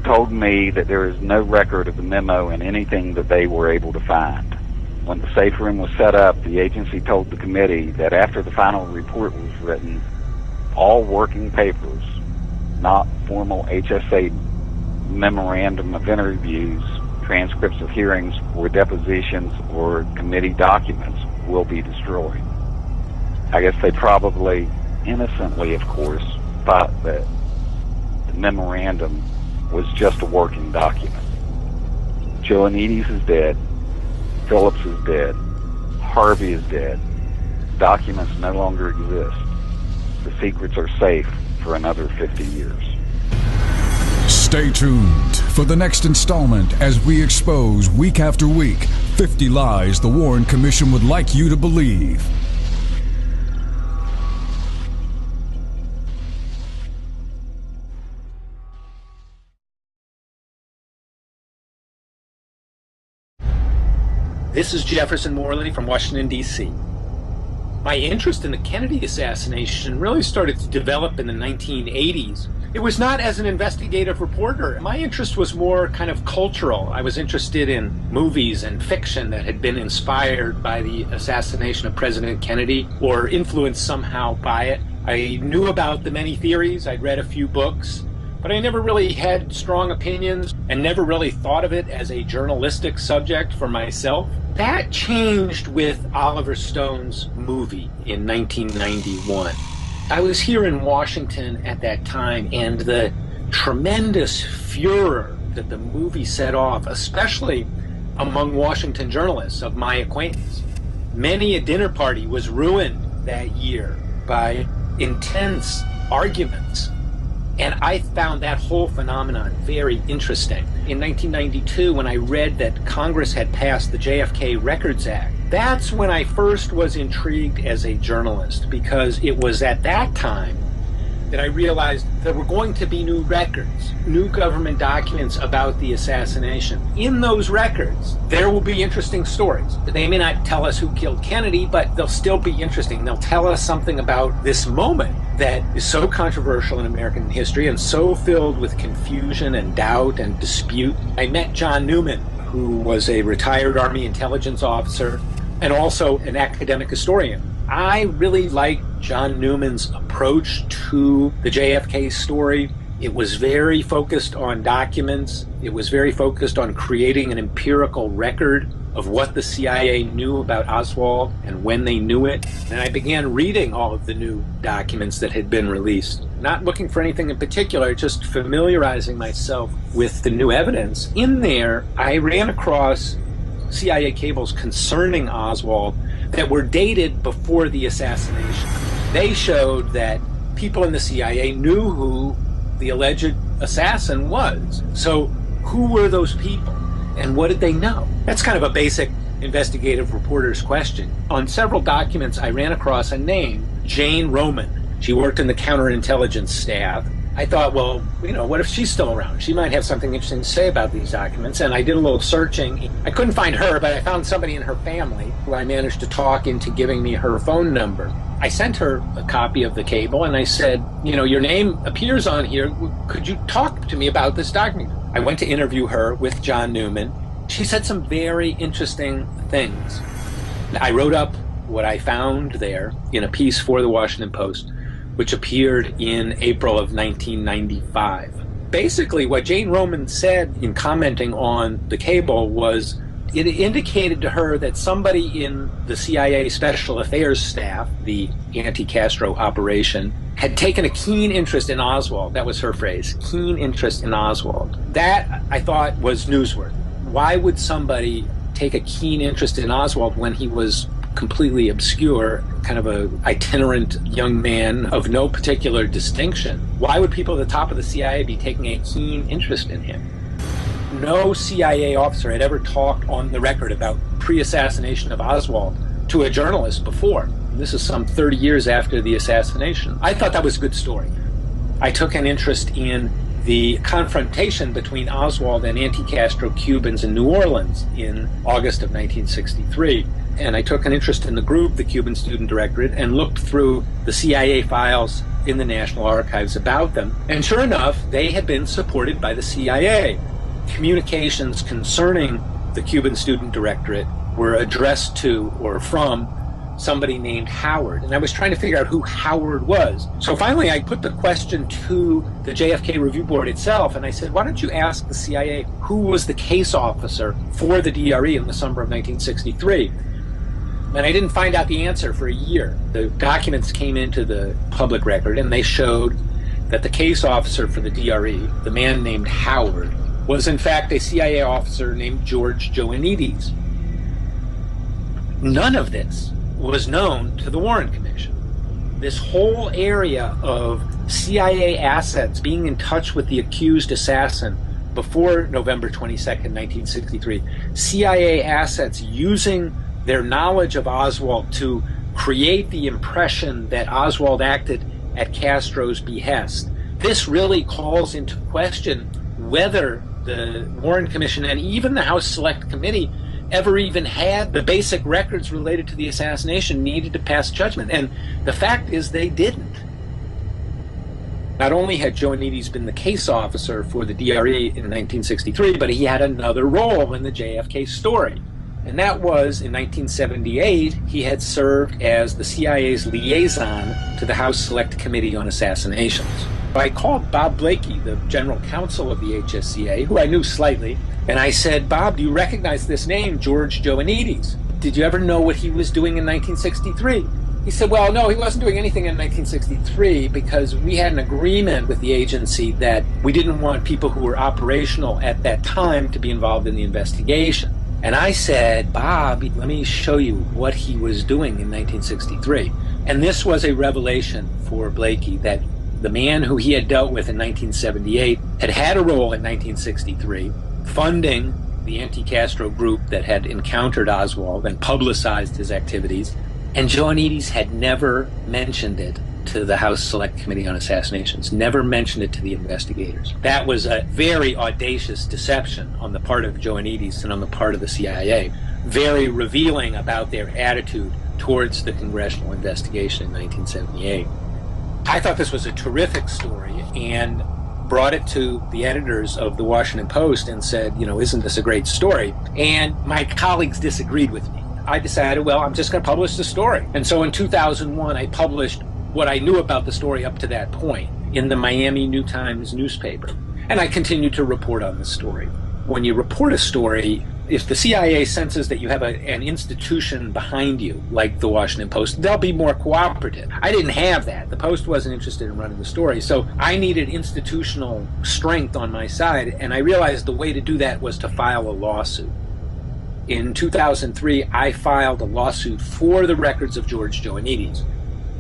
told me that there is no record of the memo in anything that they were able to find. When the safe room was set up, the agency told the committee that after the final report was written, all working papers, not formal HSA memorandum of interviews, transcripts of hearings, or depositions, or committee documents, will be destroyed. I guess they probably, innocently of course, thought that the memorandum was just a working document. Joanides is dead. Phillips is dead. Harvey is dead. Documents no longer exist. The secrets are safe for another 50 years. Stay tuned for the next installment as we expose week after week 50 lies the Warren Commission would like you to believe. This is Jefferson Morley from Washington, D.C. My interest in the Kennedy assassination really started to develop in the 1980s. It was not as an investigative reporter. My interest was more kind of cultural. I was interested in movies and fiction that had been inspired by the assassination of President Kennedy or influenced somehow by it. I knew about the many theories. I'd read a few books, but I never really had strong opinions and never really thought of it as a journalistic subject for myself. That changed with Oliver Stone's movie in 1991. I was here in Washington at that time, and the tremendous furor that the movie set off, especially among Washington journalists of my acquaintance. Many a dinner party was ruined that year by intense arguments. And I found that whole phenomenon very interesting. In 1992, when I read that Congress had passed the JFK Records Act, that's when I first was intrigued as a journalist, because it was at that time that I realized there were going to be new records, new government documents about the assassination. In those records, there will be interesting stories. They may not tell us who killed Kennedy, but they'll still be interesting. They'll tell us something about this moment that is so controversial in American history and so filled with confusion and doubt and dispute. I met John Newman, who was a retired Army intelligence officer and also an academic historian. I really liked John Newman's approach to the JFK story. It was very focused on documents. It was very focused on creating an empirical record of what the CIA knew about Oswald and when they knew it. And I began reading all of the new documents that had been released, not looking for anything in particular, just familiarizing myself with the new evidence. In there, I ran across CIA cables concerning Oswald that were dated before the assassination. They showed that people in the CIA knew who the alleged assassin was. So who were those people and what did they know? That's kind of a basic investigative reporter's question. On several documents, I ran across a name, Jane Roman. She worked in the counterintelligence staff. I thought, well, what if she's still around? She might have something interesting to say about these documents. And I did a little searching. I couldn't find her, but I found somebody in her family who I managed to talk into giving me her phone number. I sent her a copy of the cable, and I said, your name appears on here. Could you talk to me about this document? I went to interview her with John Newman. She said some very interesting things. I wrote up what I found there in a piece for the Washington Post, which appeared in April of 1995. Basically, what Jane Roman said in commenting on the cable was it indicated to her that somebody in the CIA Special Affairs staff, the anti-Castro operation, had taken a keen interest in Oswald. That was her phrase, keen interest in Oswald. That, I thought, was newsworthy. Why would somebody take a keen interest in Oswald when he was completely obscure, kind of a itinerant young man of no particular distinction? Why would people at the top of the CIA be taking a keen interest in him? No CIA officer had ever talked on the record about pre-assassination of Oswald to a journalist before. This is some 30 years after the assassination. I thought that was a good story. I took an interest in the confrontation between Oswald and anti-Castro Cubans in New Orleans in August of 1963. And I took an interest in the group, the Cuban Student Directorate, and looked through the CIA files in the National Archives about them. And sure enough, they had been supported by the CIA. Communications concerning the Cuban Student Directorate were addressed to or from somebody named Howard. And I was trying to figure out who Howard was. So finally I put the question to the JFK Review Board itself, and I said, why don't you ask the CIA who was the case officer for the DRE in the summer of 1963? And I didn't find out the answer for a year. The documents came into the public record, and they showed that the case officer for the DRE, the man named Howard, was in fact a CIA officer named George Joannides. None of this was known to the Warren Commission. This whole area of CIA assets being in touch with the accused assassin before November 22nd, 1963, CIA assets using their knowledge of Oswald to create the impression that Oswald acted at Castro's behest. This really calls into question whether the Warren Commission and even the House Select Committee ever even had the basic records related to the assassination needed to pass judgment. And the fact is they didn't. Not only had Joannides been the case officer for the DRE in 1963, but he had another role in the JFK story. And that was, in 1978, he had served as the CIA's liaison to the House Select Committee on Assassinations. I called Bob Blakey, the general counsel of the HSCA, who I knew slightly, and I said, Bob, do you recognize this name, George Joannides? Did you ever know what he was doing in 1963? He said, well, no, he wasn't doing anything in 1963 because we had an agreement with the agency that we didn't want people who were operational at that time to be involved in the investigation. And I said, Bob, let me show you what he was doing in 1963. And this was a revelation for Blakey, that the man who he had dealt with in 1978 had had a role in 1963, funding the anti-Castro group that had encountered Oswald and publicized his activities, and Joannides had never mentioned it to the House Select Committee on Assassinations, never mentioned it to the investigators. That was a very audacious deception on the part of Joannides and on the part of the CIA, very revealing about their attitude towards the congressional investigation in 1978. I thought this was a terrific story and brought it to the editors of the Washington Post and said, you know, isn't this a great story? And my colleagues disagreed with me. I decided, well, I'm just going to publish the story. And so in 2001, I published what I knew about the story up to that point in the Miami New Times newspaper. And I continued to report on the story. When you report a story, if the CIA senses that you have an institution behind you, like the Washington Post, they'll be more cooperative. I didn't have that. The Post wasn't interested in running the story, so I needed institutional strength on my side, and I realized the way to do that was to file a lawsuit. In 2003, I filed a lawsuit for the records of George Joannides.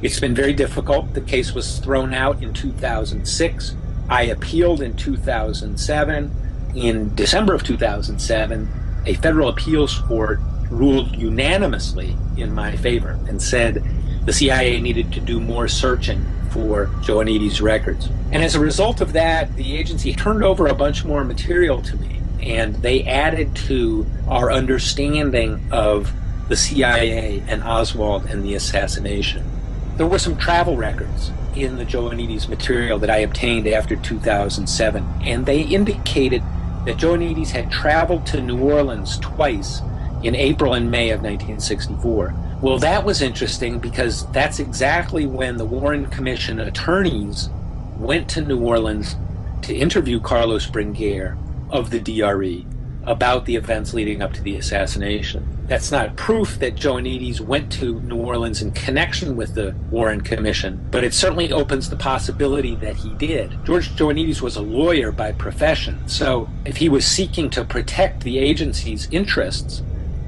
It's been very difficult. The case was thrown out in 2006. I appealed in 2007. In December of 2007, a federal appeals court ruled unanimously in my favor and said the CIA needed to do more searching for Joannides' records. And as a result of that, the agency turned over a bunch more material to me, and they added to our understanding of the CIA and Oswald and the assassination. There were some travel records in the Joannides material that I obtained after 2007, and they indicated that Joannides had traveled to New Orleans twice in April and May of 1964. Well, that was interesting because that's exactly when the Warren Commission attorneys went to New Orleans to interview Carlos Bringuier of the DRE about the events leading up to the assassination. That's not proof that Joannides went to New Orleans in connection with the Warren Commission, but it certainly opens the possibility that he did. George Joannides was a lawyer by profession, so if he was seeking to protect the agency's interests,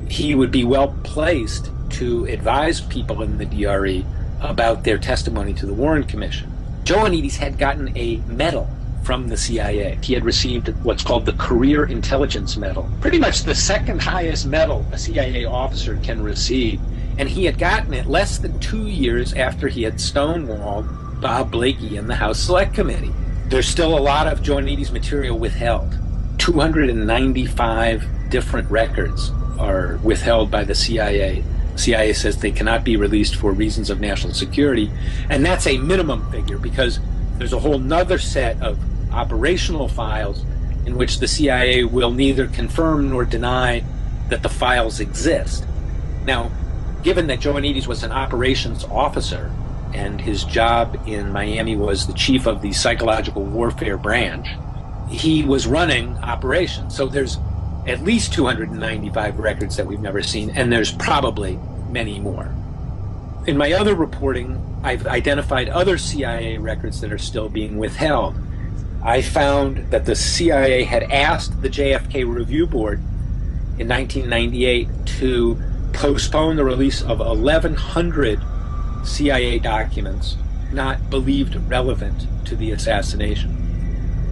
he would be well placed to advise people in the DRE about their testimony to the Warren Commission. Joannides had gotten a medal from the CIA. He had received what's called the Career Intelligence Medal, pretty much the second highest medal a CIA officer can receive, and he had gotten it less than 2 years after he had stonewalled Bob Blakey in the House Select Committee. There's still a lot of Joannides material withheld. 295 different records are withheld by the CIA. The CIA says they cannot be released for reasons of national security, and that's a minimum figure because there's a whole nother set of operational files in which the CIA will neither confirm nor deny that the files exist. Now, given that Joanides was an operations officer and his job in Miami was the chief of the psychological warfare branch, he was running operations. So there's at least 295 records that we've never seen, and there's probably many more. In my other reporting, I've identified other CIA records that are still being withheld. I found that the CIA had asked the JFK Review Board in 1998 to postpone the release of 1,100 CIA documents not believed relevant to the assassination.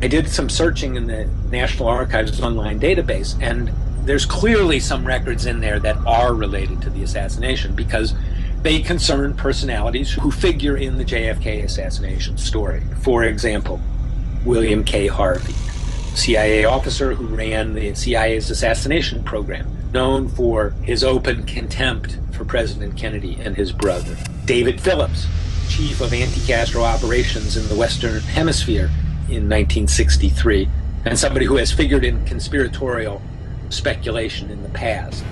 I did some searching in the National Archives online database, and there's clearly some records in there that are related to the assassination because they concern personalities who figure in the JFK assassination story. For example, William K. Harvey, CIA officer who ran the CIA's assassination program, known for his open contempt for President Kennedy and his brother. David Phillips, chief of anti-Castro operations in the Western Hemisphere in 1963, and somebody who has figured in conspiratorial speculation in the past.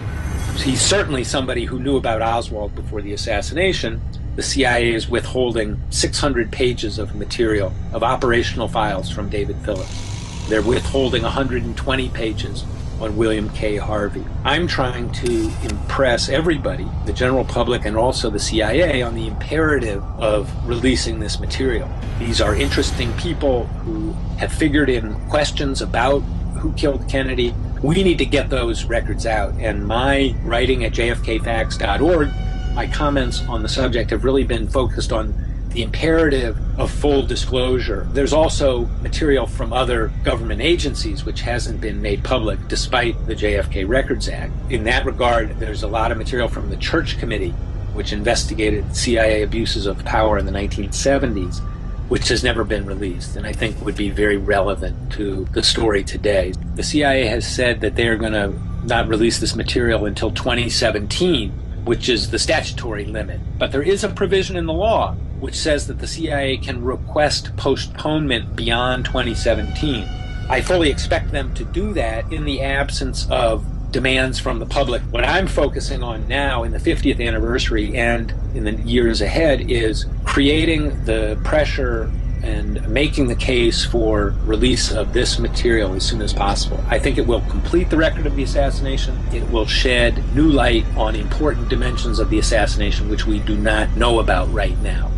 He's certainly somebody who knew about Oswald before the assassination. The CIA is withholding 600 pages of material, of operational files from David Phillips. They're withholding 120 pages on William K. Harvey. I'm trying to impress everybody, the general public and also the CIA, on the imperative of releasing this material. These are interesting people who have figured in questions about who killed Kennedy. We need to get those records out, and my writing at jfkfacts.org, my comments on the subject have really been focused on the imperative of full disclosure. There's also material from other government agencies which hasn't been made public despite the JFK Records Act. In that regard, there's a lot of material from the Church Committee, which investigated CIA abuses of power in the 1970s, which has never been released, and I think would be very relevant to the story today. The CIA has said that they're going to not release this material until 2017, which is the statutory limit. But there is a provision in the law which says that the CIA can request postponement beyond 2017. I fully expect them to do that in the absence of demands from the public. What I'm focusing on now in the 50th anniversary and in the years ahead is creating the pressure and making the case for release of this material as soon as possible. I think it will complete the record of the assassination. It will shed new light on important dimensions of the assassination which we do not know about right now.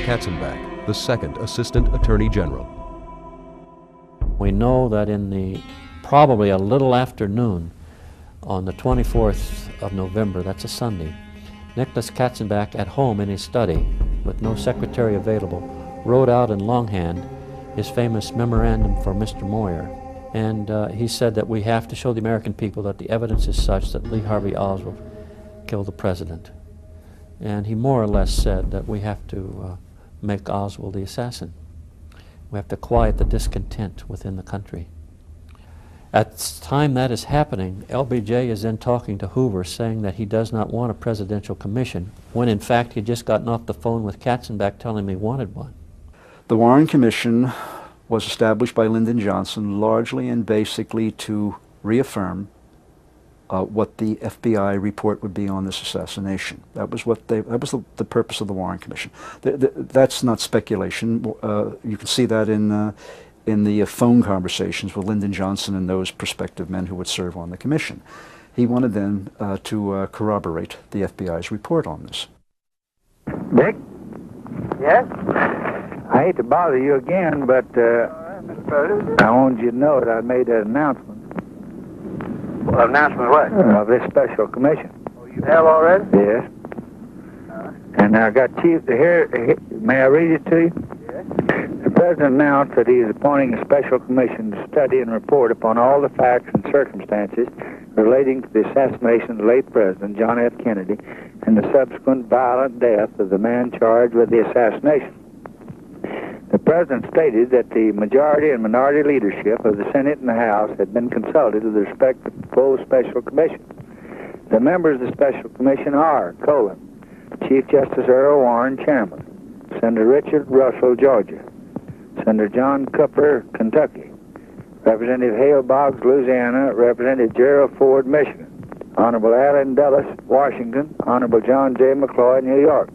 Katzenbach, the second Assistant Attorney General. We know that in the probably a little afternoon on the 24th of November, that's a Sunday, Nicholas Katzenbach at home in his study with no secretary available wrote out in longhand his famous memorandum for Mr. Moyer. And he said that we have to show the American people that the evidence is such that Lee Harvey Oswald killed the president. And he more or less said that we have to make Oswald the assassin. We have to quiet the discontent within the country. At the time that is happening, LBJ is then talking to Hoover saying that he does not want a presidential commission, when in fact he had just gotten off the phone with Katzenbach telling him he wanted one. The Warren Commission was established by Lyndon Johnson largely and basically to reaffirm what the FBI report would be on this assassination. That was what the purpose of the Warren Commission. That's not speculation. You can see that in the phone conversations with Lyndon Johnson and those prospective men who would serve on the commission. He wanted them to corroborate the FBI's report on this. Dick? Yes? I hate to bother you again, but I wanted you to know that I made that announcement. Well, announcement what? Of this special commission. Oh, you have already? Yes. And I got Chief here. May I read it to you? Yes. The President announced that he is appointing a special commission to study and report upon all the facts and circumstances relating to the assassination of the late President John F. Kennedy and the subsequent violent death of the man charged with the assassination. The President stated that the majority and minority leadership of the Senate and the House had been consulted with respect to the proposed special commission. The members of the special commission are, Chief Justice Earl Warren, Chairman, Senator Richard Russell, Georgia. Senator John Cooper, Kentucky. Representative Hale Boggs, Louisiana. Representative Gerald Ford, Michigan. Honorable Allen Dulles, Washington. Honorable John J. McCloy, New York.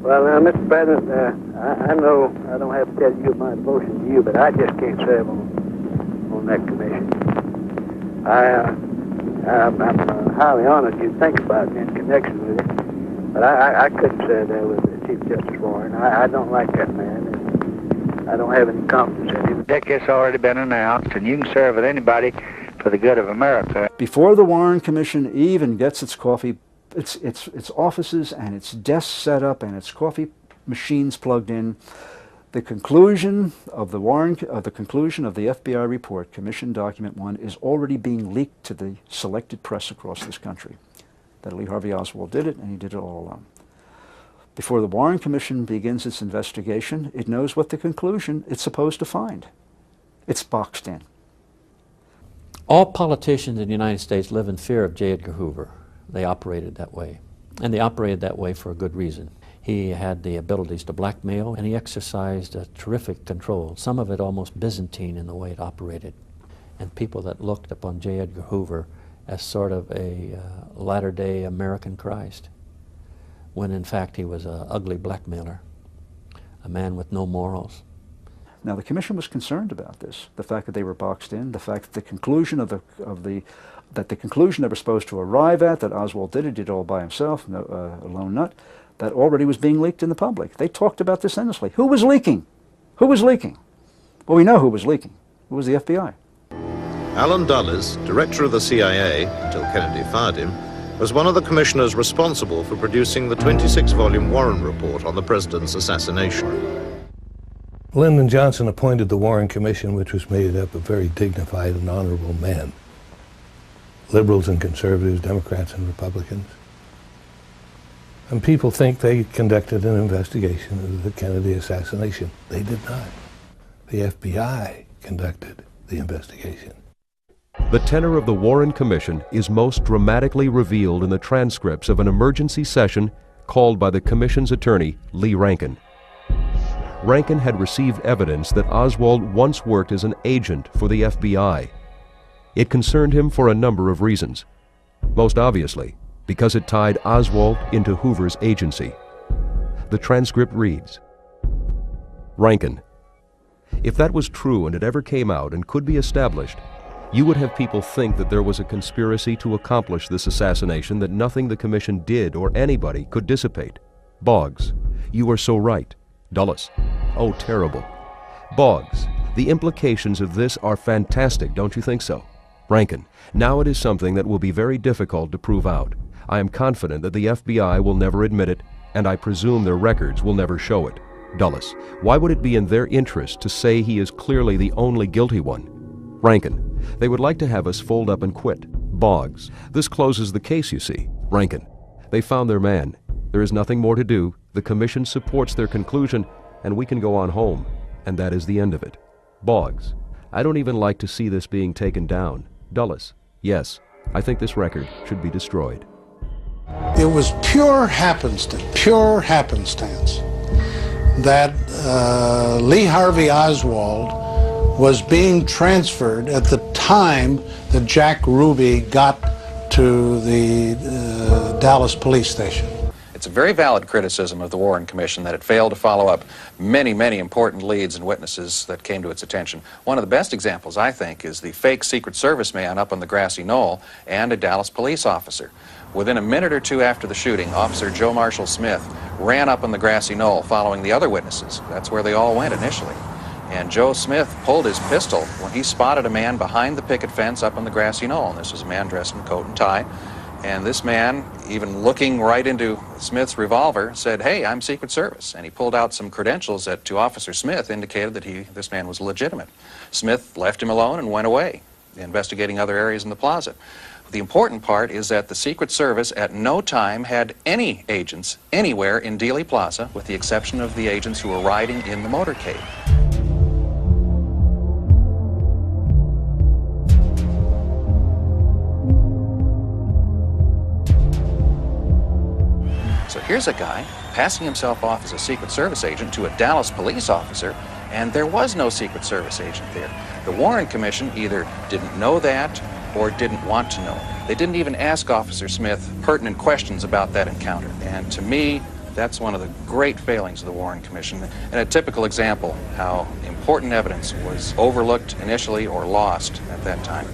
Well, now, Mr. President, I know I don't have to tell you my devotion to you, but I just can't serve on that commission. I'm highly honored you think about me in connection with it, but I couldn't serve there with Chief Justice Warren. I don't like that man, and I don't have any confidence in him. Dick, it's already been announced, and you can serve with anybody for the good of America. Before the Warren Commission even gets its coffee, its offices and its desks set up and its coffee machines plugged in, the conclusion of the FBI report, Commission Document 1, is already being leaked to the selected press across this country. That Lee Harvey Oswald did it, and he did it all alone. Before the Warren Commission begins its investigation, it knows what the conclusion it's supposed to find. It's boxed in. All politicians in the United States live in fear of J. Edgar Hoover. They operated that way. And they operated that way for a good reason. He had the abilities to blackmail, and he exercised a terrific control, some of it almost Byzantine in the way it operated. And people that looked upon J. Edgar Hoover as sort of a latter-day American Christ, when in fact he was an ugly blackmailer, a man with no morals. Now the Commission was concerned about this, the fact that they were boxed in, the fact that the conclusion that the conclusion they were supposed to arrive at, that Oswald did it all by himself, a lone nut, that already was being leaked in the public. They talked about this endlessly. Who was leaking? Who was leaking? Well, we know who was leaking. It was the FBI. Allen Dulles, director of the CIA, until Kennedy fired him, was one of the commissioners responsible for producing the 26-volume Warren Report on the president's assassination. Lyndon Johnson appointed the Warren Commission, which was made up of very dignified and honorable men, liberals and conservatives, Democrats and Republicans. And people think they conducted an investigation of the Kennedy assassination. They did not. The FBI conducted the investigation. The tenor of the Warren Commission is most dramatically revealed in the transcripts of an emergency session called by the Commission's attorney, Lee Rankin. Rankin had received evidence that Oswald once worked as an agent for the FBI. It concerned him for a number of reasons. Most obviously, because it tied Oswald into Hoover's agency. The transcript reads, Rankin, if that was true and it ever came out and could be established, you would have people think that there was a conspiracy to accomplish this assassination that nothing the Commission did or anybody could dissipate. Boggs, you are so right. Dulles, oh terrible. Boggs, the implications of this are fantastic, don't you think so? Rankin, now it is something that will be very difficult to prove out. I am confident that the FBI will never admit it, and I presume their records will never show it. Dulles, why would it be in their interest to say he is clearly the only guilty one? Rankin, they would like to have us fold up and quit. Boggs, this closes the case, you see. Rankin, they found their man. There is nothing more to do. The Commission supports their conclusion, and we can go on home, and that is the end of it. Boggs, I don't even like to see this being taken down. Dulles, yes, I think this record should be destroyed. It was pure happenstance that Lee Harvey Oswald was being transferred at the time that Jack Ruby got to the Dallas police station. It's a very valid criticism of the Warren Commission that it failed to follow up many, many important leads and witnesses that came to its attention. One of the best examples, I think, is the fake Secret Service man up on the grassy knoll and a Dallas police officer. Within a minute or two after the shooting, Officer Joe Marshall Smith ran up on the grassy knoll following the other witnesses. That's where they all went initially. And Joe Smith pulled his pistol when he spotted a man behind the picket fence up on the grassy knoll. And this was a man dressed in coat and tie. And this man, even looking right into Smith's revolver, said, "Hey, I'm Secret Service." And he pulled out some credentials that, to Officer Smith, indicated that this man was legitimate. Smith left him alone and went away, investigating other areas in the plaza. The important part is that the Secret Service at no time had any agents anywhere in Dealey Plaza, with the exception of the agents who were riding in the motorcade. So here's a guy passing himself off as a Secret Service agent to a Dallas police officer, and there was no Secret Service agent there. The Warren Commission either didn't know that or didn't want to know. They didn't even ask Officer Smith pertinent questions about that encounter. And to me, that's one of the great failings of the Warren Commission, and a typical example how important evidence was overlooked initially or lost at that time.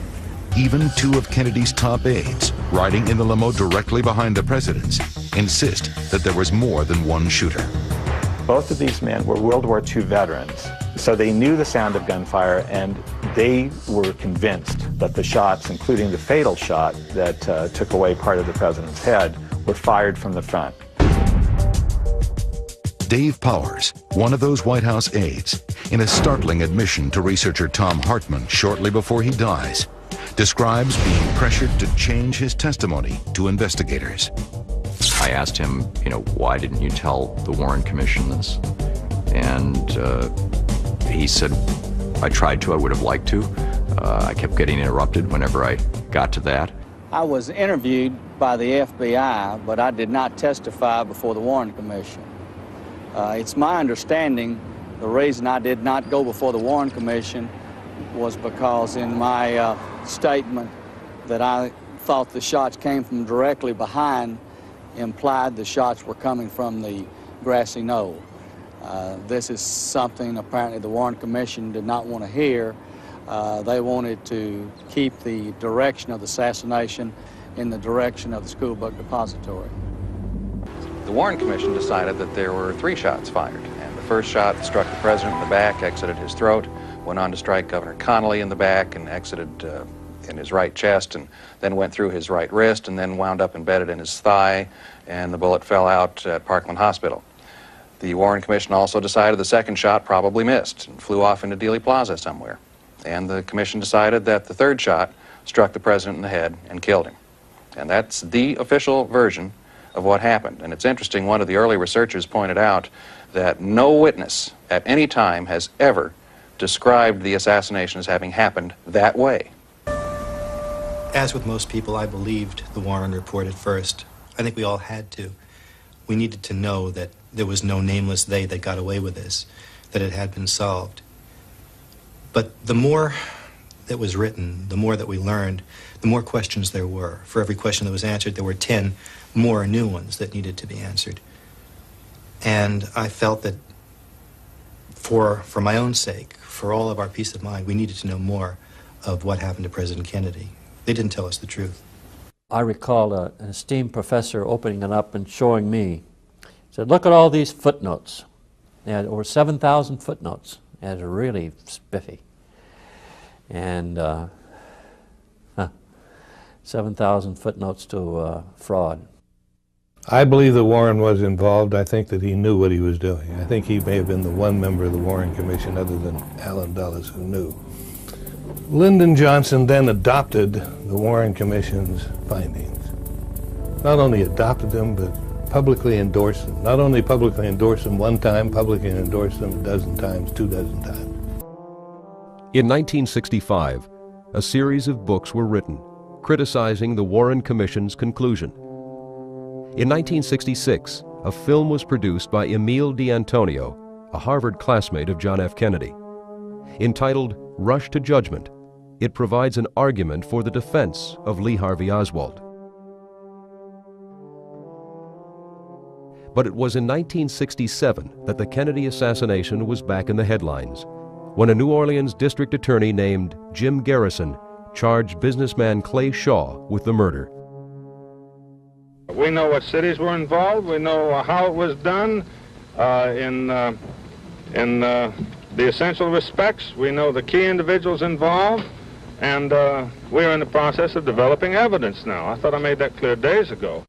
Even two of Kennedy's top aides, riding in the limo directly behind the president's, insist that there was more than one shooter. Both of these men were World War II veterans, so they knew the sound of gunfire, and they were convinced that the shots, including the fatal shot that took away part of the president's head, were fired from the front. Dave Powers, one of those White House aides, in a startling admission to researcher Tom Hartman shortly before he dies, describes being pressured to change his testimony to investigators. I asked him, why didn't you tell the Warren Commission this? And he said, I tried to, I would have liked to. I kept getting interrupted whenever I got to that. I was interviewed by the FBI, but I did not testify before the Warren Commission. It's my understanding the reason I did not go before the Warren Commission was because in my statement that I thought the shots came from directly behind implied the shots were coming from the grassy knoll. This is something apparently the Warren Commission did not want to hear. They wanted to keep the direction of the assassination in the direction of the school book depository. The Warren Commission decided that there were 3 shots fired, and the first shot struck the president in the back, exited his throat, went on to strike Governor Connolly in the back and exited in his right chest, and then went through his right wrist and then wound up embedded in his thigh, and the bullet fell out at Parkland Hospital. The Warren Commission also decided the second shot probably missed and flew off into Dealey Plaza somewhere. And the commission decided that the third shot struck the president in the head and killed him. And that's the official version of what happened. And it's interesting, one of the early researchers pointed out that no witness at any time has ever described the assassination as having happened that way. As with most people, I believed the Warren report at first. I think we all had to. We needed to know that there was no nameless they that got away with this, that it had been solved. But the more that was written, the more that we learned, the more questions there were. For every question that was answered, there were 10 more new ones that needed to be answered. And I felt that for my own sake, for all of our peace of mind, we needed to know more of what happened to President Kennedy. They didn't tell us the truth. I recall an esteemed professor opening it up and showing me. He said, look at all these footnotes. They had over 7,000 footnotes. It was really spiffy. And 7,000 footnotes to fraud. I believe that Warren was involved. I think that he knew what he was doing. I think he may have been the one member of the Warren Commission other than Allen Dulles who knew. Lyndon Johnson then adopted the Warren Commission's findings. Not only adopted them, but publicly endorsed them. Not only publicly endorsed them one time, publicly endorsed them a dozen times, 24 times. In 1965, a series of books were written criticizing the Warren Commission's conclusion. In 1966, a film was produced by Emile D'Antonio, a Harvard classmate of John F. Kennedy. Entitled Rush to Judgment, it provides an argument for the defense of Lee Harvey Oswald. But it was in 1967 that the Kennedy assassination was back in the headlines, when a New Orleans district attorney named Jim Garrison charged businessman Clay Shaw with the murder. We know what cities were involved. We know how it was done in the essential respects. We know the key individuals involved, and we're in the process of developing evidence now. I thought I made that clear days ago.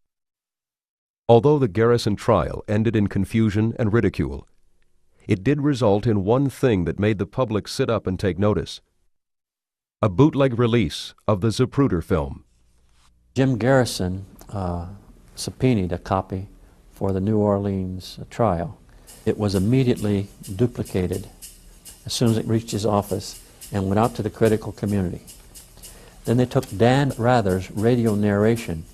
Although the Garrison trial ended in confusion and ridicule, it did result in one thing that made the public sit up and take notice: a bootleg release of the Zapruder film. Jim Garrison subpoenaed a copy for the New Orleans trial. It was immediately duplicated as soon as it reached his office and went out to the critical community. Then they took Dan Rather's radio narration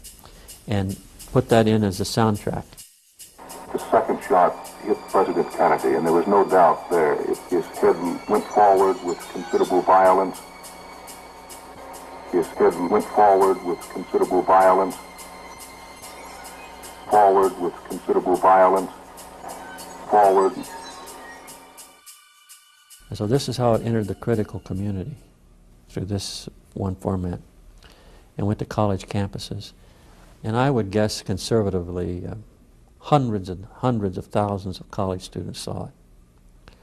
and put that in as a soundtrack. shot hit President Kennedy, and there was no doubt there. His head went forward with considerable violence. His head went forward with considerable violence. Forward with considerable violence. Forward. And so this is how it entered the critical community, through this one format, and went to college campuses. And I would guess conservatively, hundreds and hundreds of thousands of college students saw it.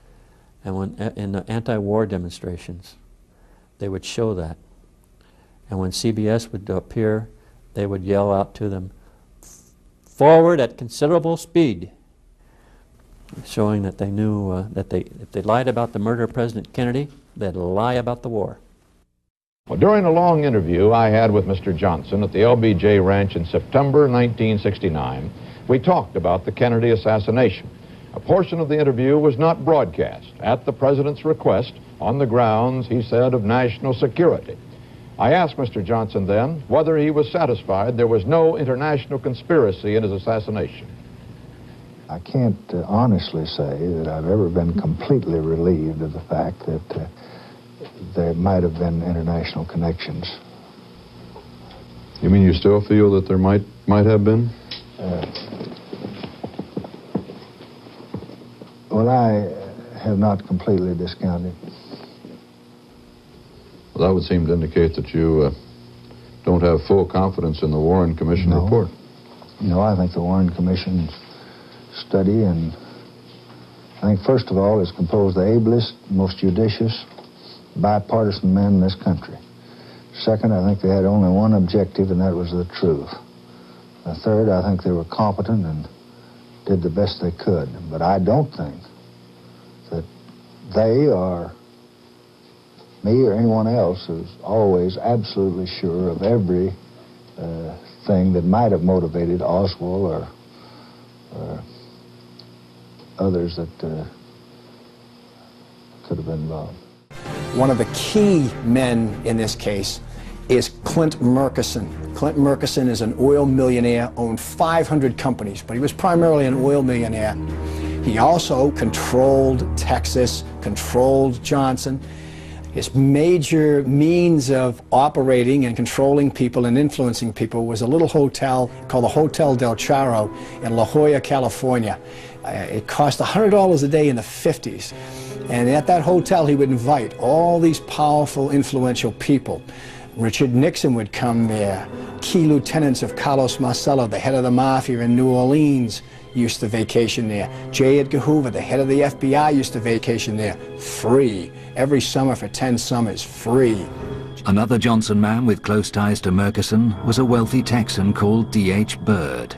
And when in the anti-war demonstrations, they would show that. And when CBS would appear, they would yell out to them, "Forward at considerable speed," showing that they knew that if they lied about the murder of President Kennedy, they'd lie about the war. Well, during a long interview I had with Mr. Johnson at the LBJ Ranch in September 1969, we talked about the Kennedy assassination. A portion of the interview was not broadcast at the President's request on the grounds, he said, of national security. I asked Mr. Johnson then whether he was satisfied there was no international conspiracy in his assassination. I can't honestly say that I've ever been completely relieved of the fact that there might have been international connections. You mean you still feel that there might have been? Well, I have not completely discounted. Well, that would seem to indicate that you don't have full confidence in the Warren Commission report. No, I think the Warren Commission's study, and I think first of all is composed of the ablest, most judicious, bipartisan men in this country. Second, I think they had only one objective, and that was the truth. Third, I think they were competent and did the best they could. But I don't think that they or me or anyone else is always absolutely sure of every thing that might have motivated Oswald or others that could have been involved. One of the key men in this case is Clint Murchison. Clint Murchison is an oil millionaire, owned 500 companies, but he was primarily an oil millionaire. He also controlled Texas, controlled Johnson. His major means of operating and controlling people and influencing people was a little hotel called the Hotel Del Charro in La Jolla, California. It cost $100 a day in the 50s. And at that hotel, he would invite all these powerful, influential people. Richard Nixon would come there. Key lieutenants of Carlos Marcello, the head of the mafia in New Orleans, used to vacation there. J. Edgar Hoover, the head of the FBI, used to vacation there. Free. Every summer for 10 summers. Free. Another Johnson man with close ties to Murchison was a wealthy Texan called D.H. Byrd.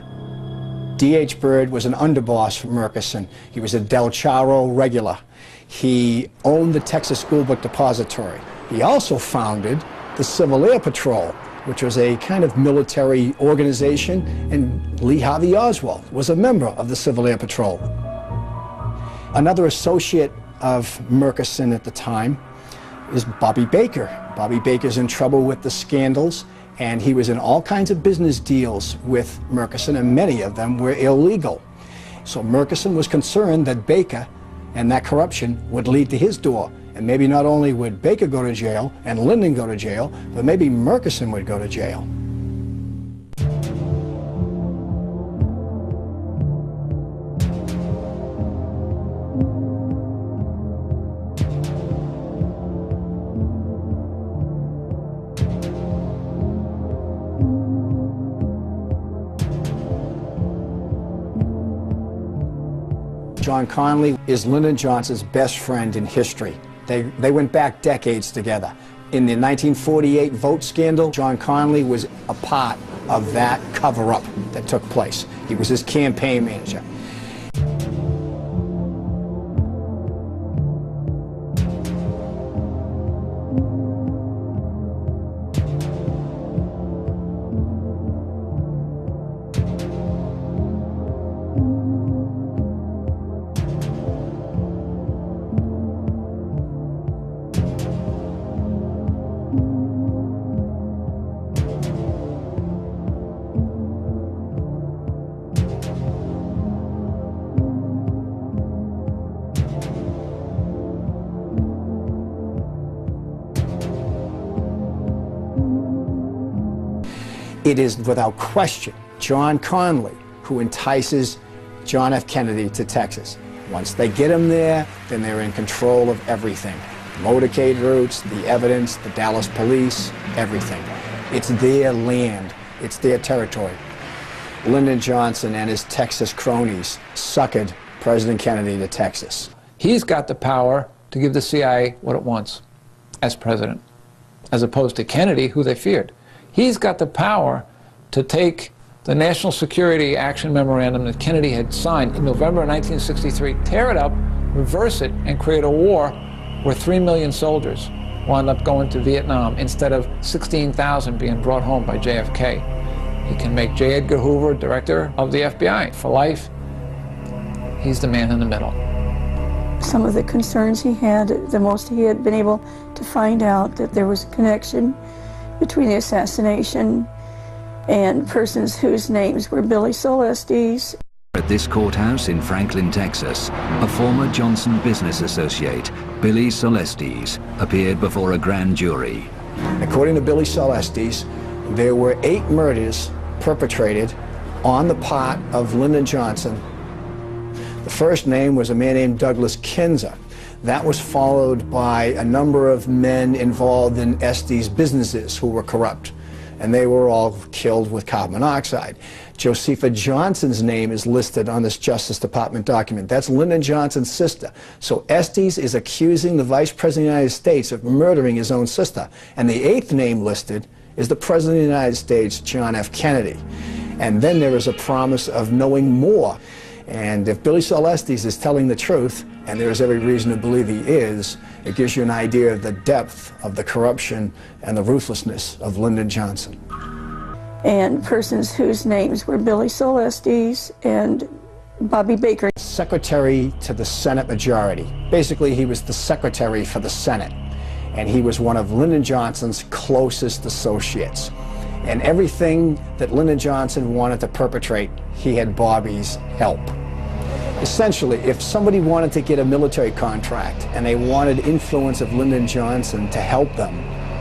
D.H. Byrd was an underboss for Murchison. He was a Del Charro regular. He owned the Texas School Book Depository. He also founded the Civil Air Patrol, which was a kind of military organization, and Lee Harvey Oswald was a member of the Civil Air Patrol. Another associate of Murchison at the time is Bobby Baker. Bobby Baker's in trouble with the scandals, and he was in all kinds of business deals with Murchison, and many of them were illegal. So Murchison was concerned that Baker and that corruption would lead to his door. And maybe not only would Baker go to jail and Lyndon go to jail, but maybe Murchison would go to jail. John Connally is Lyndon Johnson's best friend in history. They went back decades together. In the 1948 vote scandal, John Connally was a part of that cover-up that took place. He was his campaign manager. It is without question John Conley who entices John F. Kennedy to Texas. Once they get him there, then they're in control of everything. Motorcade routes, the evidence, the Dallas police, everything. It's their land, it's their territory. Lyndon Johnson and his Texas cronies suckered President Kennedy to Texas. He's got the power to give the CIA what it wants as president, as opposed to Kennedy, who they feared. He's got the power to take the National Security Action Memorandum that Kennedy had signed in November of 1963, tear it up, reverse it, and create a war where 3 million soldiers wound up going to Vietnam instead of 16,000 being brought home by JFK. He can make J. Edgar Hoover director of the FBI for life. He's the man in the middle. Some of the concerns he had, the most he had been able to find out that there was a connection between the assassination and persons whose names were Billy Celestes. At this courthouse in Franklin, Texas, a former Johnson business associate, Billy Celestes, appeared before a grand jury. According to Billy Celestes, there were 8 murders perpetrated on the part of Lyndon Johnson. The first name was a man named Douglas Kinzer. That was followed by a number of men involved in Estes businesses who were corrupt, and they were all killed with carbon monoxide. Josepha Johnson's name is listed on this Justice Department document. That's Lyndon Johnson's sister. So Estes is accusing the Vice President of the United States of murdering his own sister. And the 8th name listed is the President of the United States, John F. Kennedy. And then there is a promise of knowing more. And if Billy Celestes is telling the truth, and there is every reason to believe he is, it gives you an idea of the depth of the corruption and the ruthlessness of Lyndon Johnson. And persons whose names were Billy Celestes and Bobby Baker. Secretary to the Senate majority. Basically, he was the secretary for the Senate. And he was one of Lyndon Johnson's closest associates. And everything that Lyndon Johnson wanted to perpetrate, he had Bobby's help. Essentially, if somebody wanted to get a military contract and they wanted influence of Lyndon Johnson to help them,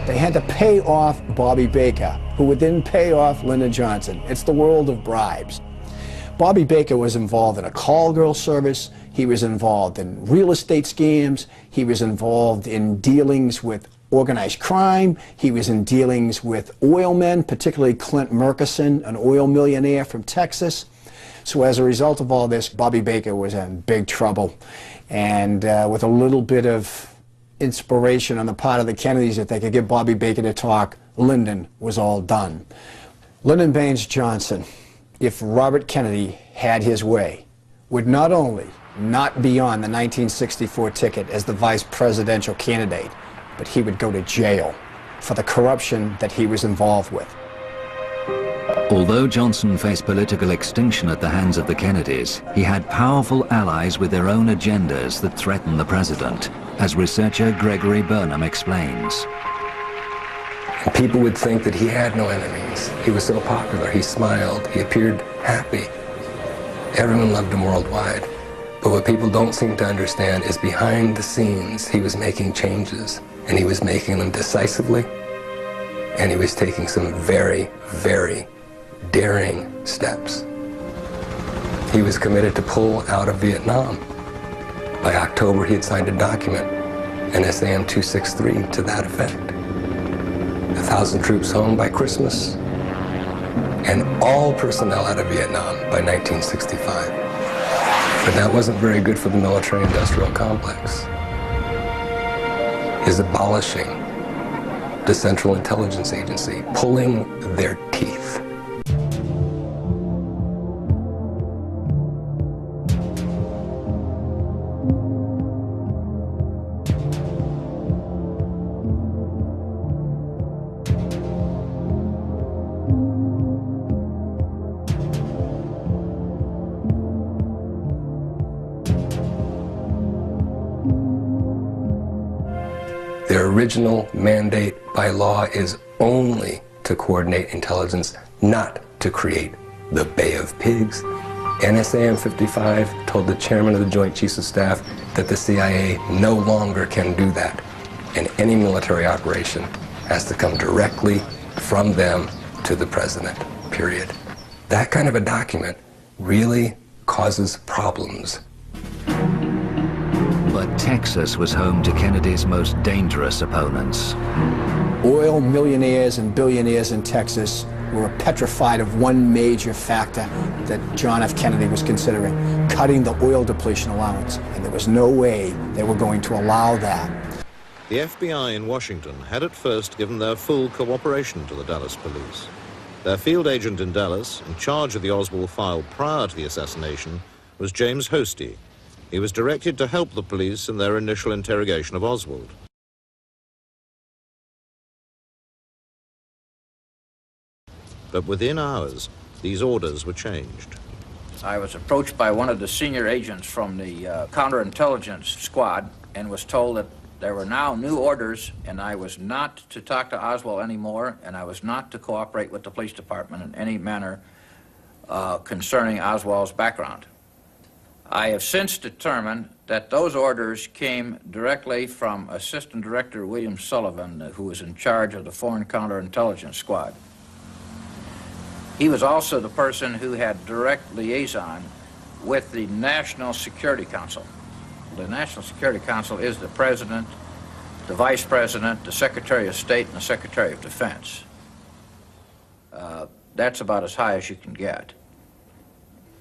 they had to pay off Bobby Baker, who would then pay off Lyndon Johnson. It's the world of bribes. Bobby Baker was involved in a call girl service. He was involved in real estate scams. He was involved in dealings with organized crime. He was in dealings with oil men, particularly Clint Murkison, an oil millionaire from Texas. So as a result of all this, Bobby Baker was in big trouble. And with a little bit of inspiration on the part of the Kennedys that they could get Bobby Baker to talk, Lyndon was all done. Lyndon Baines Johnson, if Robert Kennedy had his way, would not only not be on the 1964 ticket as the vice presidential candidate, but he would go to jail for the corruption that he was involved with. Although Johnson faced political extinction at the hands of the Kennedys, he had powerful allies with their own agendas that threatened the president, as researcher Gregory Burnham explains. People would think that he had no enemies. He was so popular, he smiled, he appeared happy. Everyone loved him worldwide. But what people don't seem to understand is behind the scenes, he was making changes, and he was making them decisively, and he was taking some very, very daring steps. He was committed to pull out of Vietnam. By October, he had signed a document, an SAM 263, to that effect. 1,000 troops home by Christmas, and all personnel out of Vietnam by 1965. But that wasn't very good for the military-industrial complex. Is abolishing the Central Intelligence Agency, pulling their teeth. Their original mandate by law is only to coordinate intelligence, not to create the Bay of Pigs. NSAM 55 told the chairman of the Joint Chiefs of Staff that the CIA no longer can do that, and any military operation has to come directly from them to the president, period. That kind of a document really causes problems. But Texas was home to Kennedy's most dangerous opponents. Oil millionaires and billionaires in Texas were petrified of one major factor that John F. Kennedy was considering, cutting the oil depletion allowance. And there was no way they were going to allow that. The FBI in Washington had at first given their full cooperation to the Dallas police. Their field agent in Dallas, in charge of the Oswald file prior to the assassination, was James Hosty. He was directed to help the police in their initial interrogation of Oswald. But within hours, these orders were changed. I was approached by one of the senior agents from the counterintelligence squad and was told that there were now new orders, and I was not to talk to Oswald anymore, and I was not to cooperate with the police department in any manner concerning Oswald's background. I have since determined that those orders came directly from Assistant Director William Sullivan, who was in charge of the Foreign Counterintelligence Squad. He was also the person who had direct liaison with the National Security Council. The National Security Council is the President, the Vice President, the Secretary of State, and the Secretary of Defense. That's about as high as you can get.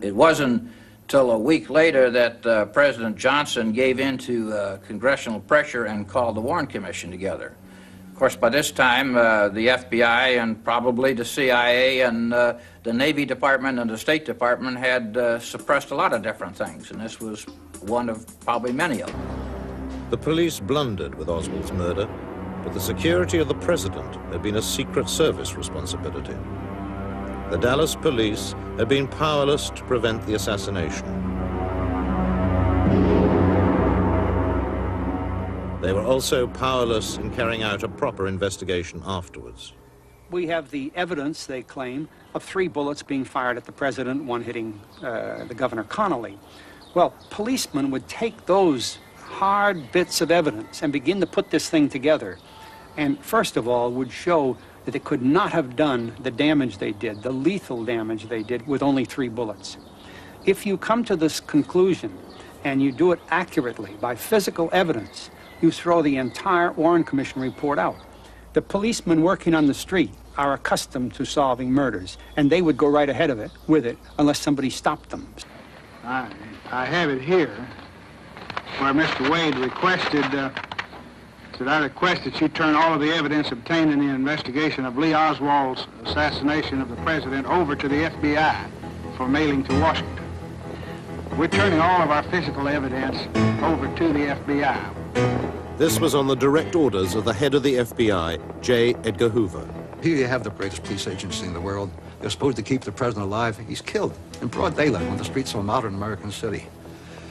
It wasn't till a week later that President Johnson gave in to congressional pressure and called the Warren Commission together. Of course, by this time, the FBI and probably the CIA and the Navy Department and the State Department had suppressed a lot of different things, and this was one of probably many of them. The police blundered with Oswald's murder, but the security of the president had been a Secret Service responsibility. The Dallas police had been powerless to prevent the assassination. They were also powerless in carrying out a proper investigation afterwards. We have the evidence, they claim, of 3 bullets being fired at the president, one hitting the Governor Connolly. Well, policemen would take those hard bits of evidence and begin to put this thing together. And first of all, would show that they could not have done the damage they did, the lethal damage they did, with only 3 bullets. If you come to this conclusion and you do it accurately by physical evidence, you throw the entire Warren Commission report out. The policemen working on the street are accustomed to solving murders, and they would go right ahead of it, with it, unless somebody stopped them. I have it here, where Mr. Wade requested, that I request that you turn all of the evidence obtained in the investigation of Lee Oswald's assassination of the president over to the FBI for mailing to Washington. We're turning all of our physical evidence over to the FBI. This was on the direct orders of the head of the FBI, J. Edgar Hoover. Here you have the greatest police agency in the world. They're supposed to keep the president alive. He's killed in broad daylight on the streets of a modern American city.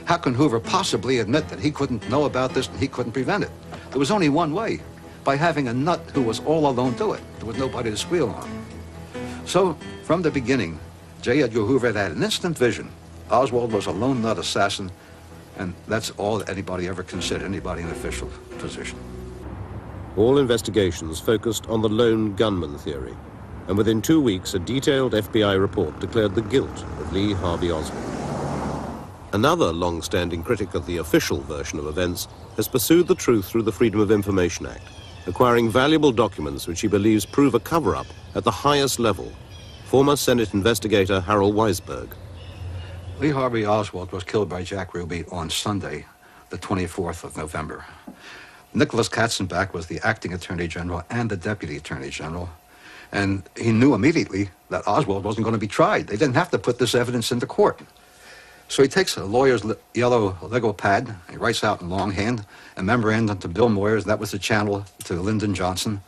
How can Hoover possibly admit that he couldn't know about this and he couldn't prevent it? There was only one way, by having a nut who was all alone do it. There was nobody to squeal on. So, from the beginning, J. Edgar Hoover had an instant vision. Oswald was a lone nut assassin, and that's all that anybody ever considered, anybody in official position. All investigations focused on the lone gunman theory, and within 2 weeks, a detailed FBI report declared the guilt of Lee Harvey Oswald. Another long-standing critic of the official version of events has pursued the truth through the Freedom of Information Act, acquiring valuable documents which he believes prove a cover-up at the highest level. Former Senate investigator Harold Weisberg. Lee Harvey Oswald was killed by Jack Ruby on Sunday, the 24th of November. Nicholas Katzenbach was the acting attorney general and the deputy attorney general, and he knew immediately that Oswald wasn't going to be tried. They didn't have to put this evidence into court. So he takes a lawyer's yellow Lego pad, and he writes out in longhand a memorandum to Bill Moyers, that was the channel to Lyndon Johnson.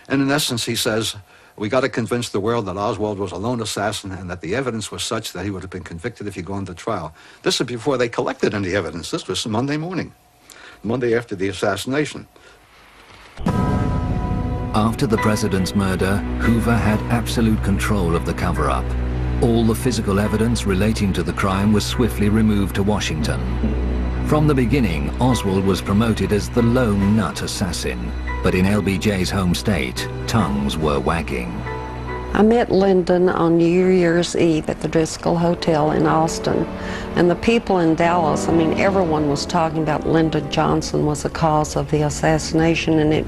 And in essence, he says, we got to convince the world that Oswald was a lone assassin and that the evidence was such that he would have been convicted if he'd gone to trial. This is before they collected any evidence. This was Monday morning, Monday after the assassination. After the president's murder, Hoover had absolute control of the cover-up. All the physical evidence relating to the crime was swiftly removed to Washington. From the beginning, Oswald was promoted as the lone nut assassin, but in LBJ's home state, tongues were wagging. I met Lyndon on New Year's Eve at the Driscoll Hotel in Austin, and the people in Dallas, I mean, everyone was talking about Lyndon Johnson was the cause of the assassination, and it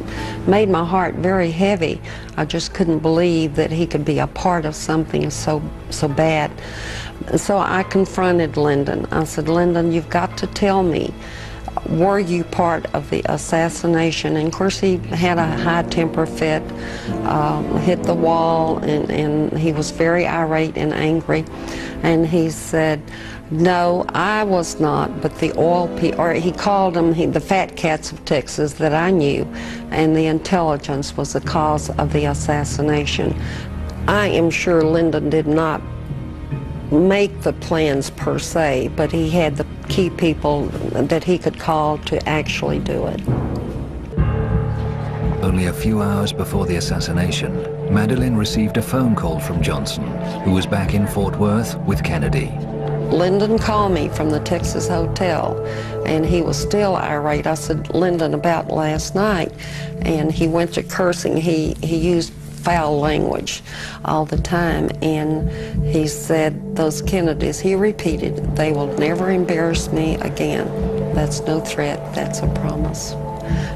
made my heart very heavy. I just couldn't believe that he could be a part of something so bad. So I confronted Lyndon. I said, Lyndon, you've got to tell me, were you part of the assassination? And of course he had a high temper fit, hit the wall, and he was very irate and angry. And he said, no, I was not, but the oil people, or he called them the fat cats of Texas that I knew, and the intelligence was the cause of the assassination. I am sure Lyndon did not make the plans per se, but he had the key people that he could call to actually do it. Only a few hours before the assassination, Madeleine received a phone call from Johnson, who was back in Fort Worth with Kennedy. Lyndon called me from the Texas hotel, and he was still irate. I said, Lyndon, about last night, and he went to cursing. He used foul language all the time, and he said, those Kennedys, he repeated, they will never embarrass me again. That's no threat, that's a promise.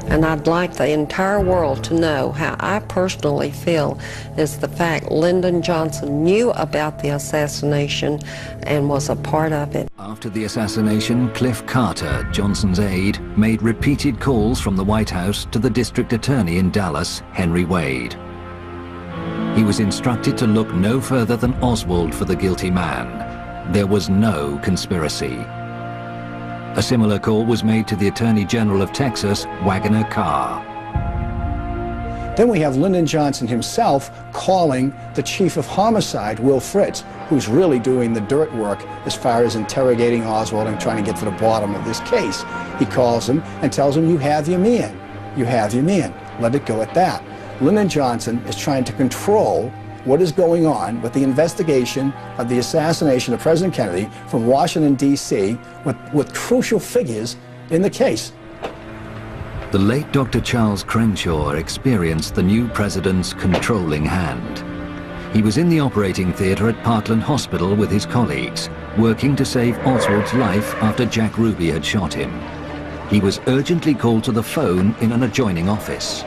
And I'd like the entire world to know how I personally feel is the fact Lyndon Johnson knew about the assassination and was a part of it. After the assassination, Cliff Carter, Johnson's aide, made repeated calls from the White House to the district attorney in Dallas, Henry Wade. He was instructed to look no further than Oswald for the guilty man. There was no conspiracy. A similar call was made to the Attorney General of Texas, Waggoner Carr. Then we have Lyndon Johnson himself calling the chief of homicide, Will Fritz, who's really doing the dirt work as far as interrogating Oswald and trying to get to the bottom of this case. He calls him and tells him, you have your man. You have your man. Let it go at that. Lyndon Johnson is trying to control what is going on with the investigation of the assassination of President Kennedy from Washington, D.C., with crucial figures in the case. The late Dr. Charles Crenshaw experienced the new president's controlling hand. He was in the operating theater at Parkland Hospital with his colleagues, working to save Oswald's life after Jack Ruby had shot him. He was urgently called to the phone in an adjoining office.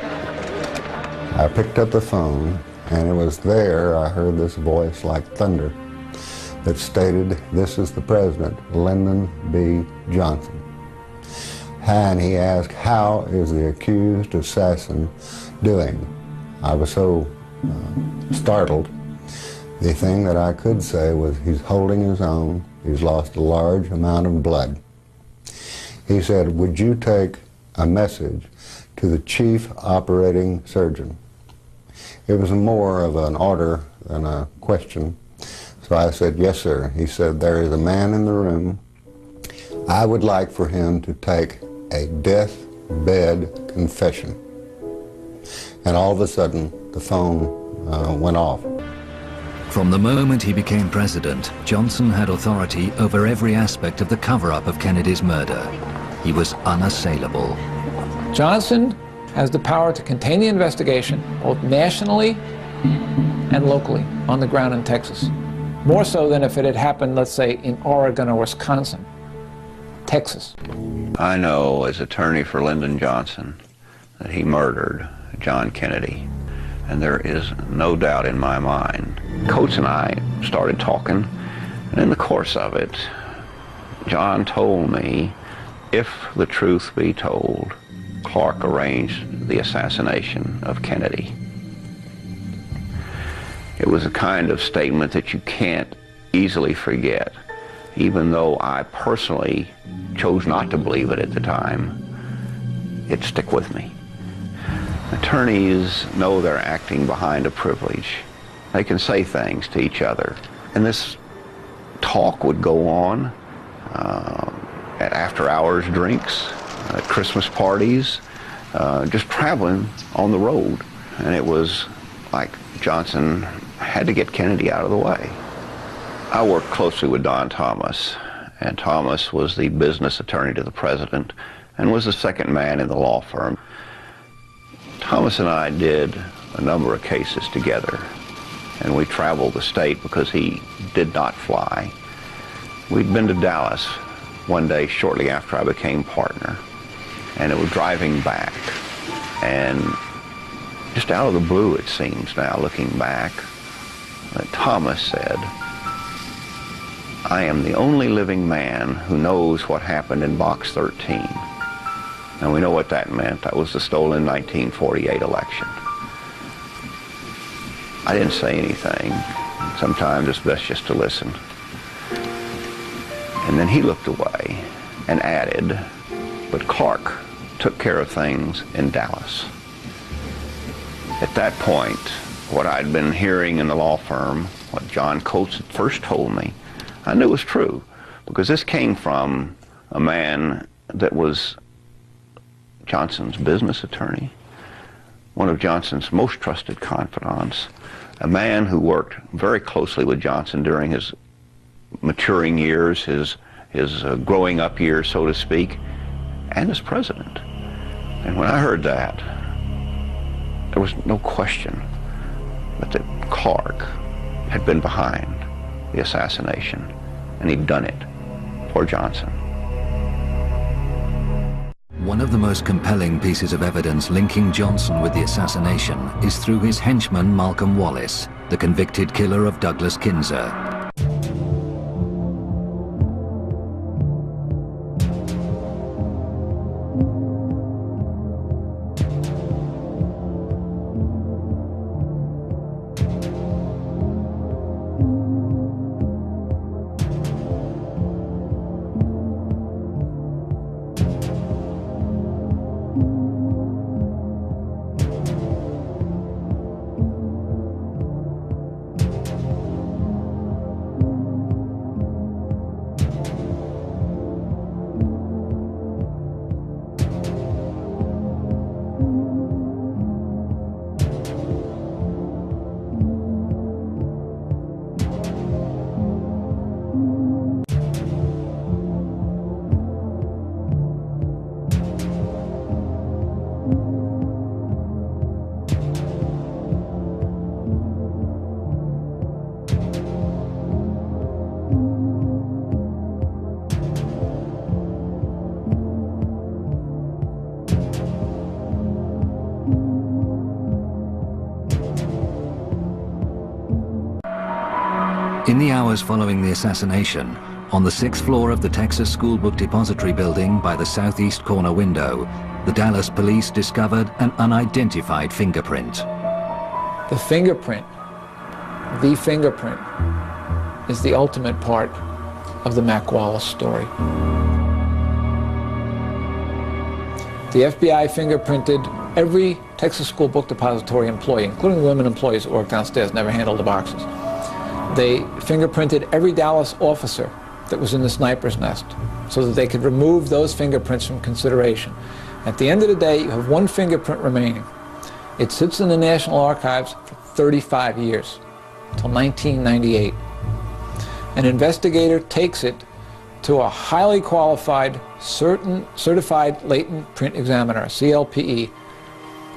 I picked up the phone, and it was there I heard this voice like thunder that stated, this is the president, Lyndon B. Johnson. And he asked, how is the accused assassin doing? I was so startled. The thing that I could say was, he's holding his own. He's lost a large amount of blood. He said, would you take a message to the chief operating surgeon? It was more of an order than a question. So I said, yes, sir. He said, there is a man in the room. I would like for him to take a deathbed confession. And all of a sudden, the phone went off. From the moment he became president, Johnson had authority over every aspect of the cover-up of Kennedy's murder. He was unassailable. Johnson has the power to contain the investigation, both nationally and locally, on the ground in Texas. More so than if it had happened, let's say, in Oregon or Wisconsin. Texas. I know, as attorney for Lyndon Johnson, that he murdered John Kennedy. And there is no doubt in my mind. Coates and I started talking, and in the course of it, John told me, if the truth be told, Clark arranged the assassination of Kennedy. It was a kind of statement that you can't easily forget, even though I personally chose not to believe it at the time. It stuck with me. Attorneys know they're acting behind a privilege. They can say things to each other. And this talk would go on at after-hours drinks, at Christmas parties, just traveling on the road. And it was like Johnson had to get Kennedy out of the way. I worked closely with Don Thomas, and Thomas was the business attorney to the president and was the second man in the law firm. Thomas and I did a number of cases together, and we traveled the state because he did not fly. We'd been to Dallas one day shortly after I became partner, and it was driving back, and just out of the blue, it seems now, looking back, that Thomas said, "I am the only living man who knows what happened in Box 13. And we know what that meant. That was the stolen 1948 election. I didn't say anything. Sometimes it's best just to listen. And then he looked away and added, but Clark took care of things in Dallas. At that point, what I'd been hearing in the law firm, what John Coates had first told me, I knew was true, because this came from a man that was Johnson's business attorney, one of Johnson's most trusted confidants, a man who worked very closely with Johnson during his maturing years, his growing up years, so to speak, and as president. And when I heard that, there was no question but that Clark had been behind the assassination, and he'd done it for Johnson. One of the most compelling pieces of evidence linking Johnson with the assassination is through his henchman Malcolm Wallace, the convicted killer of Douglas Kinzer. In the hours following the assassination, on the 6th floor of the Texas School Book Depository building by the southeast corner window, the Dallas police discovered an unidentified fingerprint. The fingerprint is the ultimate part of the Mac Wallace story. The FBI fingerprinted every Texas School Book Depository employee, including the women employees that worked downstairs, never handled the boxes. They fingerprinted every Dallas officer that was in the sniper's nest so that they could remove those fingerprints from consideration. At the end of the day, you have one fingerprint remaining. It sits in the National Archives for 35 years, until 1998. An investigator takes it to a highly qualified, certified latent print examiner, a CLPE,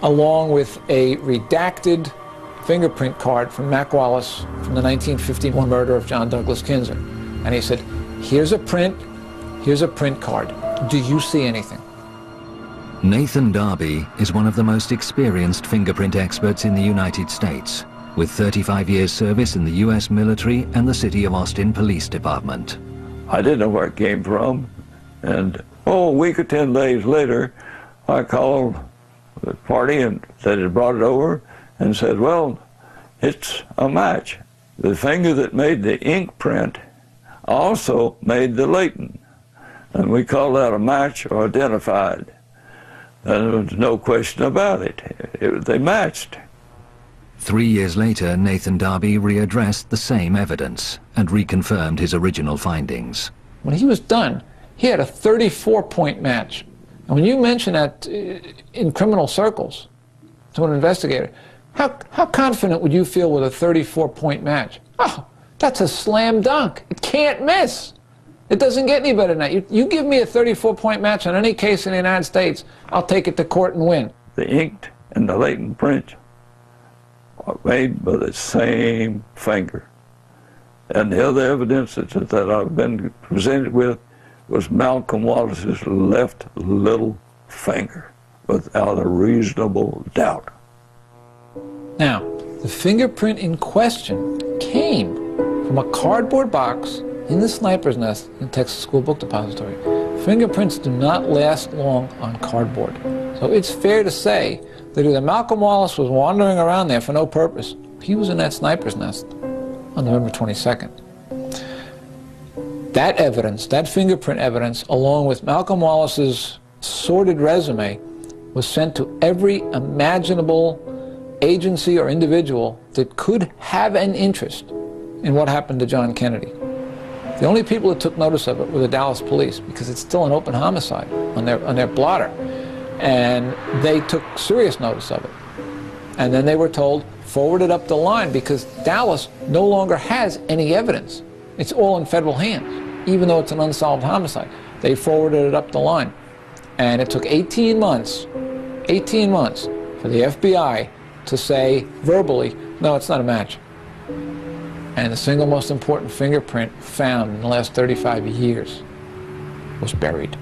along with a redacted fingerprint card from Mac Wallace from the 1951 murder of John Douglas Kinzer. And he said, here's a print card. Do you see anything? Nathan Darby is one of the most experienced fingerprint experts in the United States, with 35 years service in the U.S. military and the City of Austin Police Department. I didn't know where it came from, and a week or 10 days later, I called the party and said it brought it over, and said, well, it's a match. The finger that made the ink print also made the latent. And we call that a match or identified. And there was no question about it. They matched. 3 years later, Nathan Darby readdressed the same evidence and reconfirmed his original findings. When he was done, he had a 34-point match. And when you mention that in criminal circles to an investigator, how confident would you feel with a 34-point match? Oh, that's a slam dunk. It can't miss. It doesn't get any better than that. You give me a 34-point match on any case in the United States, I'll take it to court and win. The inked and the latent prints are made by the same finger. And the other evidence that I've been presented with was Malcolm Wallace's left little finger, without a reasonable doubt. Now, the fingerprint in question came from a cardboard box in the sniper's nest in Texas School Book Depository. Fingerprints do not last long on cardboard. So it's fair to say that either Malcolm Wallace was wandering around there for no purpose. He was in that sniper's nest on November 22nd. That evidence, that fingerprint evidence, along with Malcolm Wallace's sordid resume, was sent to every imaginable agency or individual that could have an interest in what happened to John Kennedy. The only people that took notice of it were the Dallas police, because it's still an open homicide on their blotter. And they took serious notice of it. And then they were told, forward it up the line, because Dallas no longer has any evidence. It's all in federal hands, even though it's an unsolved homicide. They forwarded it up the line. And it took 18 months for the FBI to say verbally, no, it's not a match. And the single most important fingerprint found in the last 35 years was buried.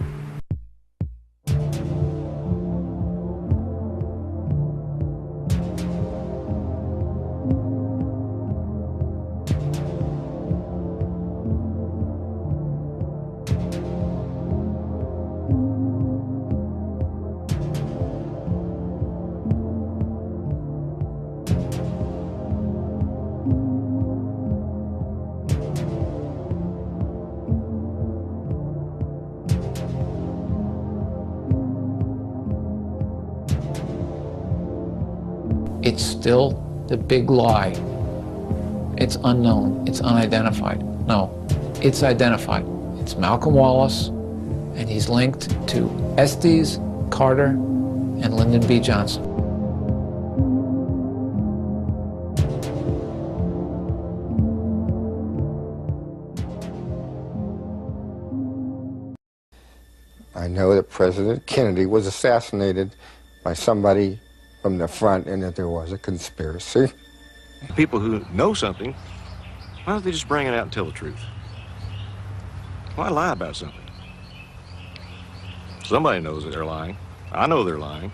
It's still the big lie. It's unknown, it's unidentified. No, it's identified. It's Malcolm Wallace, and he's linked to Estes, Carter, and Lyndon B. Johnson. I know that President Kennedy was assassinated by somebody from the front, and that there was a conspiracy. People who know something, why don't they just bring it out and tell the truth? Why lie about something? Somebody knows that they're lying. I know they're lying.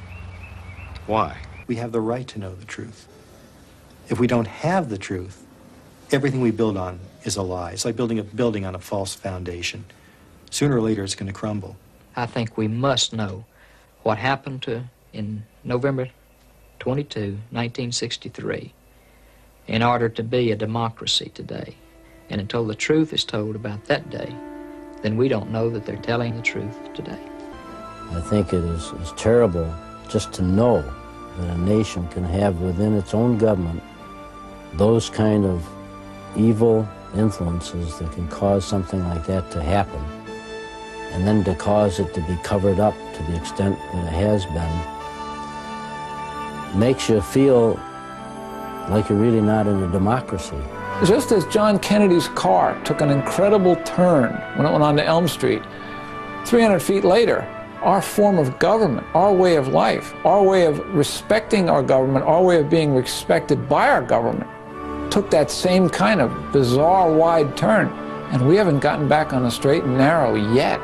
Why? We have the right to know the truth. If we don't have the truth, everything we build on is a lie. It's like building a building on a false foundation. Sooner or later, it's going to crumble. I think we must know what happened in November 22, 1963, in order to be a democracy today. And until the truth is told about that day, then we don't know that they're telling the truth today. I think it is terrible just to know that a nation can have within its own government those kind of evil influences that can cause something like that to happen, and then to cause it to be covered up to the extent that it has been, makes you feel like you're really not in a democracy. Just as John Kennedy's car took an incredible turn when it went onto Elm Street, 300 feet later, our form of government, our way of life, our way of respecting our government, our way of being respected by our government, took that same kind of bizarre wide turn, and we haven't gotten back on the straight and narrow yet.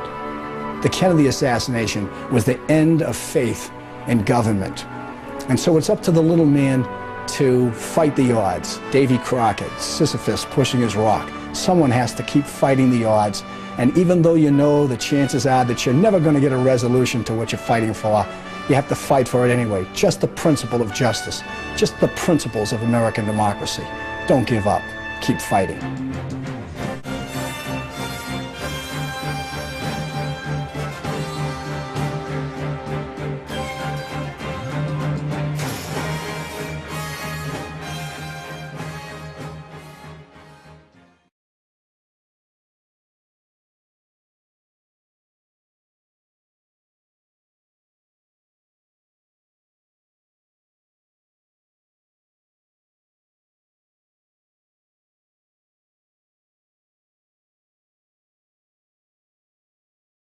The Kennedy assassination was the end of faith in government. And so it's up to the little man to fight the odds. Davy Crockett, Sisyphus pushing his rock. Someone has to keep fighting the odds. And even though you know the chances are that you're never going to get a resolution to what you're fighting for, you have to fight for it anyway. Just the principle of justice. Just the principles of American democracy. Don't give up. Keep fighting.